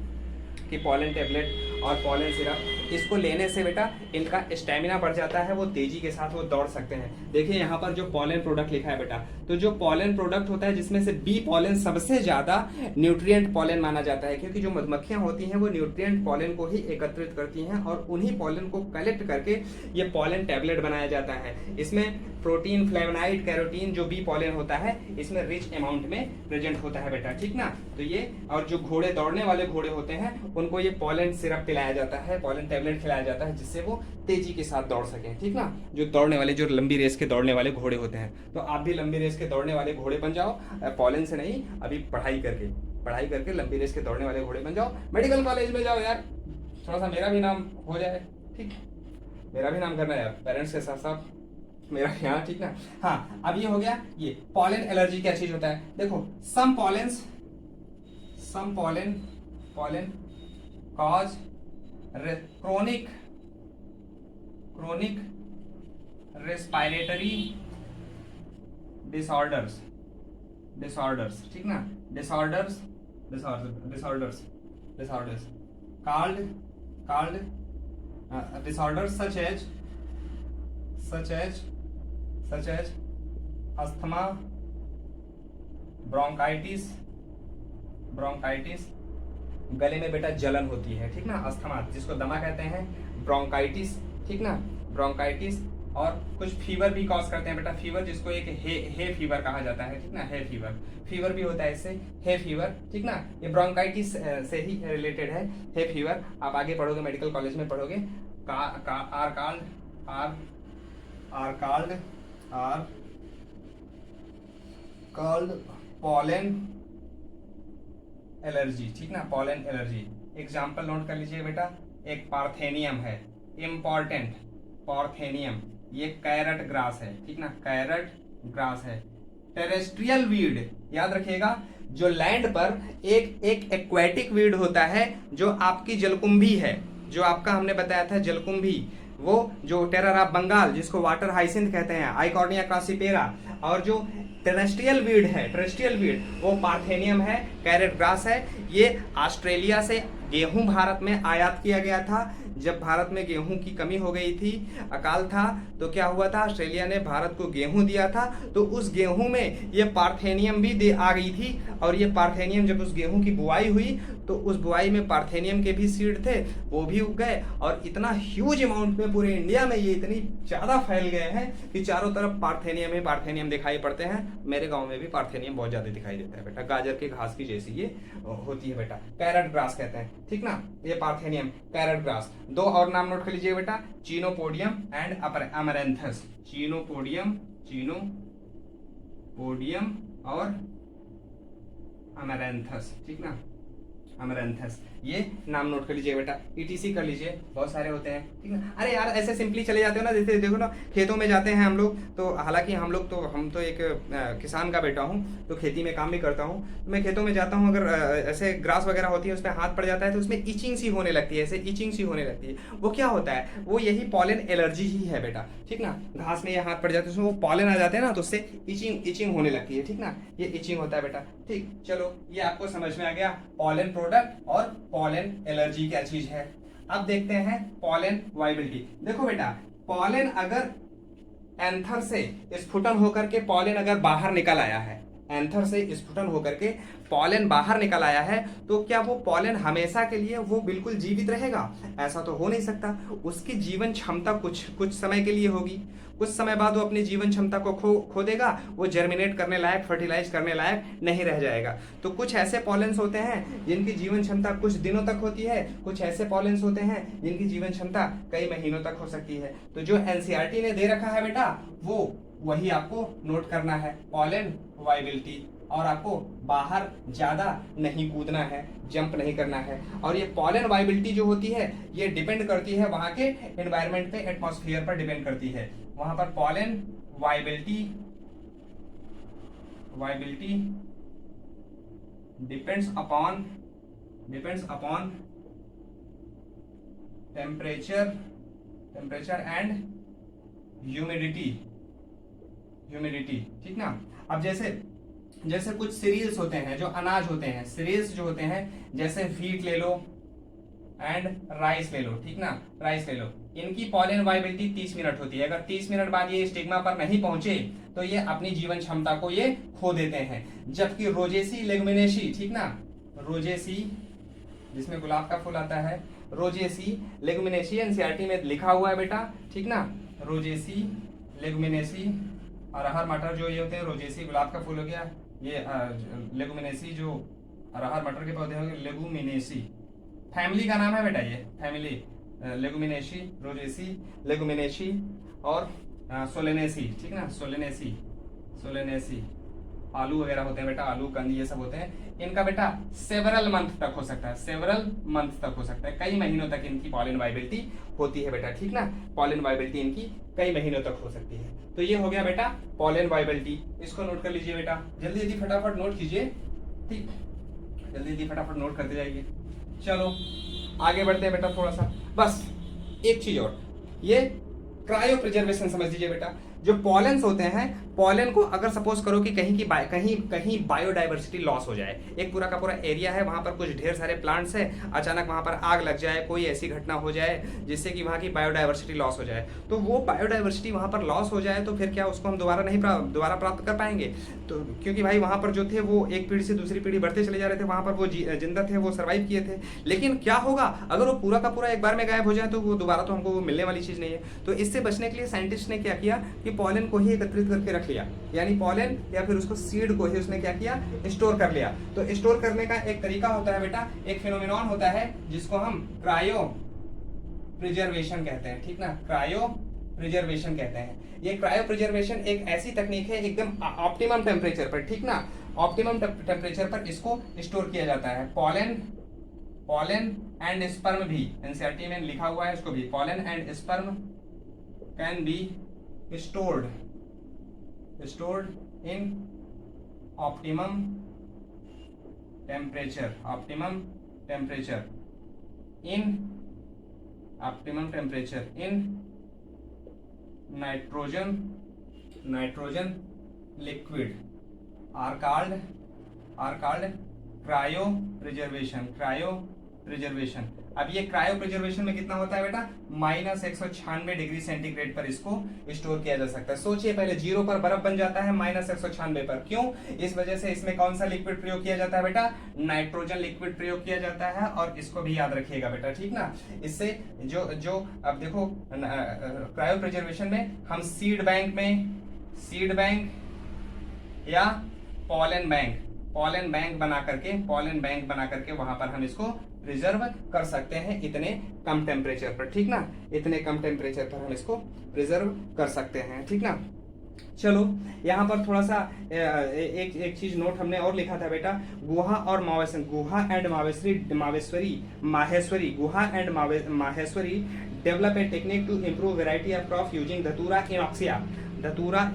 कि पॉलन टैबलेट और पॉलन सिरप, इसको लेने से बेटा इनका स्टेमिना बढ़ जाता है, वो तेजी के साथ वो दौड़ सकते हैं। देखिए यहाँ पर जो पॉलन प्रोडक्ट लिखा है बेटा, तो जो पॉलन प्रोडक्ट होता है जिसमें से बी पॉलन सबसे ज्यादा न्यूट्रिएंट पॉलन माना जाता है, क्योंकि जो मधुमक्खियां होती हैं वो न्यूट्रिएंट पॉलन को ही एकत्रित करती हैं और उन्हीं पॉलन को कलेक्ट करके ये पॉलन टैबलेट बनाया जाता है। इसमें प्रोटीन, फ्लेवोनाइड, कैरोटीन जो बी पॉलन होता है इसमें रिच अमाउंट में प्रेजेंट होता है बेटा, ठीक ना। तो ये, और जो घोड़े, दौड़ने वाले घोड़े होते हैं उनको ये पॉलन सिरप पिलाया जाता है, पॉलन टैबलेट खिलाया जाता है, जिससे वो तेजी के साथ दौड़ सकें, ठीक ना। जो दौड़ने वाले, जो लंबी रेस के दौड़ने वाले घोड़े होते हैं, तो आप भी लंबी रेस के दौड़ने वाले घोड़े बन जाओ, पॉलन से नहीं, अभी पढ़ाई करके लंबी रेस के दौड़ने वाले घोड़े बन जाओ, मेडिकल कॉलेज में जाओ यार, थोड़ा सा मेरा भी नाम हो जाए, ठीक, मेरा भी नाम करना है यार, पेरेंट्स के साथ साथ मेरा यहाँ, ठीक ना। हाँ, अब ये हो गया। ये पॉलन एलर्जी क्या चीज होता है, देखो, some pollen cause chronic respiratory disorders, ठीक ना, disorders called disorders such as asthma, bronchitis, गले में बेटा जलन होती है, ठीक ना, अस्थमा जिसको दमा कहते हैं, ब्रोंकाइटिस, ठीक ना, ब्रोंकाइटिस, और कुछ फीवर भी कॉज करते हैं बेटा, फीवर जिसको एक हे फीवर कहा जाता है, ठीक ना, हे फीवर भी होता है इससे, हे फीवर, ठीक ना। ये ब्रोंकाइटिस से ही रिलेटेड है, हे फीवर। आप आगे पढ़ोगे, मेडिकल कॉलेज में पढ़ोगे, आर कॉल्ड पॉलन एलर्जी, ठीक ना, पॉलन एलर्जी। एग्जाम्पल नोट कर लीजिए बेटा, एक पार्थेनियम है, इम्पॉर्टेंट, पार्थेनियम, ये कैरट ग्रास है, ठीक ना, कैरट ग्रास है। टेरेस्ट्रियल वीड, याद रखिएगा, जो लैंड पर एक एक्वेटिक वीड होता है, जो आपकी जलकुंभी है, जो आपका हमने बताया था जलकुंभी, वो जो टेरर ऑफ बंगाल जिसको वाटर हाइसिंथ कहते हैं, आइकॉर्निया क्रासिपेरा, और जो टेरेस्ट्रियल वीड वो पार्थेनियम है, कैरेट ग्रास है। ये ऑस्ट्रेलिया से गेहूं भारत में आयात किया गया था। जब भारत में गेहूं की कमी हो गई थी, अकाल था, तो क्या हुआ था, ऑस्ट्रेलिया ने भारत को गेहूं दिया था, तो उस गेहूं में ये पार्थेनियम भी आ गई थी, और ये पार्थेनियम जब उस गेहूं की बुआई हुई तो उस बुआई में पार्थेनियम के भी सीड थे, वो भी उग गए, और इतना ह्यूज अमाउंट में पूरे इंडिया में ये इतनी ज्यादा फैल गए हैं कि चारों तरफ पार्थेनियम ही पार्थेनियम दिखाई पड़ते हैं। मेरे गाँव में भी पार्थेनियम बहुत ज्यादा दिखाई देता है बेटा, गाजर के घास की जैसी ये होती है बेटा, कैरेट ग्रास कहते हैं, ठीक ना, ये पार्थेनियम, कैरेट ग्रास। दो और नाम नोट कर लीजिए बेटा, चीनोपोडियम एंड अमरैंथस, चीनोपोडियम और अमरैंथस, ठीक ना, अमरंथस, ये नाम नोट कर लीजिए बेटा, ईटीसी कर लीजिए, बहुत सारे होते हैं, ठीक है। अरे यार ऐसे सिंपली चले जाते हो ना, जैसे देखो ना खेतों में जाते हैं हम लोग, तो हालांकि हम तो एक किसान का बेटा हूँ, तो खेती में काम भी करता हूँ, तो मैं खेतों में जाता हूँ, अगर ऐसे ग्रास वगैरह होती है उस पर हाथ पड़ जाता है तो उसमें इचिंग सी होने लगती है, ऐसे इचिंग सी होने लगती है। वो क्या होता है, वो यही पॉलन एलर्जी ही है बेटा, ठीक ना। घास में ये हाथ पड़ जाते हैं उसमें वो पॉलन आ जाते हैं ना, तो उससे इचिंग होने लगती है, ठीक ना, ये इचिंग होता है बेटा। ठीक, चलो ये आपको समझ में आ गया पॉलन प्रोडक्ट और पॉलन एलर्जी क्या चीज है। अब देखते हैं पॉलन वाइबिलिटी। देखो बेटा, पॉलन अगर एंथर से स्फुटन होकर के पॉलन अगर बाहर निकल आया है, एंथर से स्फुटन होकर के पॉलन बाहर निकल आया है, तो क्या वो पॉलन हमेशा के लिए वो बिल्कुल जीवित रहेगा? ऐसा तो हो नहीं सकता। उसकी जीवन क्षमता कुछ समय के लिए होगी, कुछ समय बाद वो अपनी जीवन क्षमता को खो देगा, वो जर्मिनेट करने लायक, फर्टिलाइज करने लायक नहीं रह जाएगा। तो कुछ ऐसे पॉलेंस होते हैं जिनकी जीवन क्षमता कुछ दिनों तक होती है, कुछ ऐसे पॉलेंस होते हैं जिनकी जीवन क्षमता कई महीनों तक हो सकती है। तो जो एनसीईआरटी ने दे रखा है बेटा, वो वही आपको नोट करना है, पॉलन वाइबिलिटी, और आपको बाहर ज्यादा नहीं कूदना है, जंप नहीं करना है। और ये पॉलन वाइबिलिटी जो होती है ये डिपेंड करती है वहां के एनवायरनमेंट पे, एटमॉस्फेयर पर डिपेंड करती है। वहां पर pollen viability depends upon temperature and humidity, ठीक ना। अब जैसे कुछ सीरियल्स होते हैं, जो अनाज होते हैं, सीरियल्स जो होते हैं, जैसे व्हीट ले लो एंड राइस ले लो, ठीक ना, राइस ले लो, इनकी पॉलन वाइबिलिटी 30 मिनट होती है। अगर 30 मिनट बाद ये स्टिग्मा पर नहीं पहुंचे तो ये अपनी जीवन क्षमता को ये खो देते हैं। जबकि रोजेसी लेगुमिनेसी, ठीक ना, रोजेसी जिसमें गुलाब का फूल आता है, रोजेसी लेगुमिनेसी एनसीईआरटी में लिखा हुआ है बेटा, ठीक ना, रोजेसी लेगुमिनेसी। और अरहर मटर जो ये होते हैं, रोजेसी गुलाब का फूल हो गया, ये लेगुमिनेसी जो अरहर मटर के पौधे हो गए, लेगुमिनेसी फैमिली का नाम है बेटा, ये फैमिली लेगुमिनेसी, रोजेसी, लेगुमिनेसी और सोलेनेसी, ठीक ना, सोलेनेसी आलू वगैरह होते हैं बेटा, आलू कंद ये सब होते हैं। इनका बेटा सेवरल मंथ तक हो सकता है, सेवरल मंथ तक हो सकता है, कई महीनों तक इनकी पॉलन वाइबिलिटी होती है बेटा, ठीक ना, पॉलन वाइबिलिटी इनकी कई महीनों तक हो सकती है। तो ये हो गया बेटा पॉलन वाइबिलिटी, इसको नोट कर लीजिए बेटा, जल्दी जल्दी फटाफट नोट कीजिए, ठीक, जल्दी जल्दी फटाफट नोट करते जाइए। चलो आगे बढ़ते हैं बेटा, थोड़ा सा बस एक चीज और, ये क्रायो प्रिजर्वेशन समझ लीजिए बेटा। जो पॉलेंस होते हैं, पॉलन को अगर सपोज करो कि कहीं बायोडाइवर्सिटी लॉस हो जाए, एक पूरा का पूरा एरिया है, वहां पर कुछ ढेर सारे प्लांट्स है, अचानक वहां पर आग लग जाए, कोई ऐसी घटना हो जाए जिससे कि वहां की बायोडाइवर्सिटी लॉस हो जाए, तो वो बायोडाइवर्सिटी वहां पर लॉस हो जाए तो फिर क्या उसको हम दोबारा प्राप्त कर पाएंगे? तो क्योंकि भाई वहां पर जो थे वो एक पीढ़ी से दूसरी पीढ़ी बढ़ते चले जा रहे थे, वहां पर वो जिंदा थे, वो सर्वाइव किए थे। लेकिन क्या होगा अगर वो पूरा का पूरा एक बार में गायब हो जाए, तो वो दोबारा तो हमको मिलने वाली चीज नहीं है। तो इससे बचने के लिए साइंटिस्ट ने क्या किया कि पॉलन को ही एकत्रित करके रख लिया, यानी पॉलन या फिर उसको सीड को ही उसने क्या किया, स्टोर कर लिया। तो स्टोर करने का एक तरीका होता है बेटा, एक फिनोमिनॉन होता है जिसको हम क्रायो प्रिजर्वेशन कहते हैं, ठीक ना, क्रायो प्रिजर्वेशन कहते हैं। ये क्रायो प्रिजर्वेशन एक ऐसी तकनीक है एकदम ऑप्टिमम टेम्परेचर पर, ठीक ना, ऑप्टिमम टेम्परेचर पर इसको स्टोर किया जाता है। पॉलन एंड स्पर्म भी एनसीईआरटी में लिखा हुआ है, इसको भी pollen and sperm can be stored in optimum temperature in nitrogen liquid are called cryopreservation। अब ये क्रायो प्रिजर्वेशन में कितना होता है बेटा, -196 डिग्री सेंटीग्रेड पर इसको स्टोर किया जा सकता है। सोचिए पहले 0 पर बर्फ बन जाता है, -196 पर, क्यों? इस वजह से इसमें कौन सा लिक्विड प्रयोग किया जाता है बेटा, नाइट्रोजन लिक्विड प्रयोग किया जाता है। और इसको भी याद रखिएगा बेटा, ठीक ना। इससे जो अब देखो क्रायो प्रिजर्वेशन में हम सीड बैंक या पॉलन बैंक बना करके वहां पर हम इसको प्रिजर्व कर सकते हैं, इतने कम टेम्परेचर पर, ठीक ना, इतने कम टेम्परेचर पर हम इसको प्रिजर्व कर सकते हैं, ठीक ना। चलो यहाँ पर थोड़ा सा एक एक चीज नोट हमने और लिखा था बेटा, गुहा और Maheshwari, Guha and Maheshwari develop a technique to improve variety of crop using datura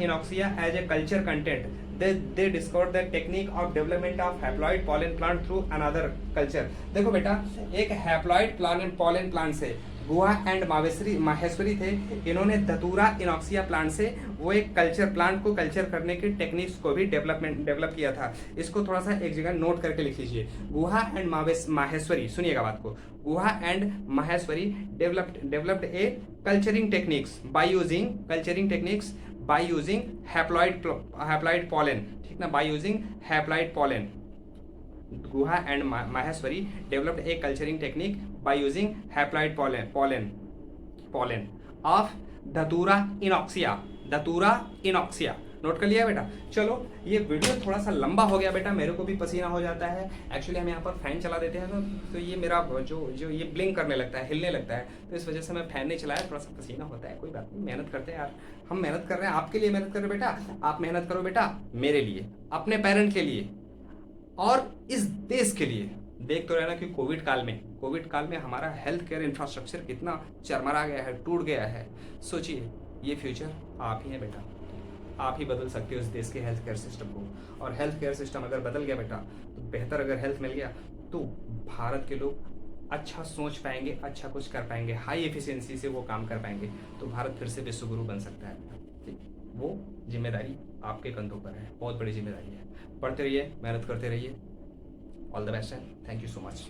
innoxia as a culture content. They discovered the technique of development of haploid pollen plant through another culture. देखो बेटा, एक हैप्लॉइड pollen plant से गुहा and Maheshwari थे, इन्होंने धतूरा इनॉक्सिया plant से वो एक कल्चर प्लांट को कल्चर करने की टेक्निक्स को भी डेवलप किया था. इसको थोड़ा सा एक जगह नोट करके लिख लीजिए. गुहा एंड माहेश्वरी, सुनिएगा बात को, Guha and Maheshwari developed a culturing techniques by using haploid pollen. ठीक ना, by using haploid pollen. Guha and Maheshwari developed a culturing technique by using haploid pollen of धतूरा इनॉक्सिया. नोट कर लिया बेटा. चलो ये वीडियो थोड़ा सा लंबा हो गया बेटा, मेरे को भी पसीना हो जाता है. एक्चुअली हम यहाँ पर फैन चला देते हैं तो ये मेरा जो ये ब्लिंक करने लगता है, हिलने लगता है, तो इस वजह से मैं फैन नहीं चलाया, थोड़ा सा पसीना होता है. कोई बात नहीं, मेहनत करते हैं यार, हम मेहनत कर रहे हैं, आपके लिए मेहनत कर रहे हैं बेटा. आप मेहनत करो बेटा मेरे लिए, अपने पेरेंट के लिए और इस देश के लिए. देख तो रहना कि कोविड काल में हमारा हेल्थ केयर इंफ्रास्ट्रक्चर कितना चरमरा गया है, टूट गया है. सोचिए, ये फ्यूचर आप ही हैं बेटा, आप ही बदल सकते हो इस देश के हेल्थ केयर सिस्टम को. और हेल्थ केयर सिस्टम अगर बदल गया बेटा, तो बेहतर अगर हेल्थ मिल गया, तो भारत के लोग अच्छा सोच पाएंगे, अच्छा कुछ कर पाएंगे, हाई एफिशिएंसी से वो काम कर पाएंगे, तो भारत फिर से विश्व गुरु बन सकता है. ठीक, वो जिम्मेदारी आपके कंधों पर है, बहुत बड़ी जिम्मेदारी है. पढ़ते रहिए, मेहनत करते रहिए. All the best and thank you so much.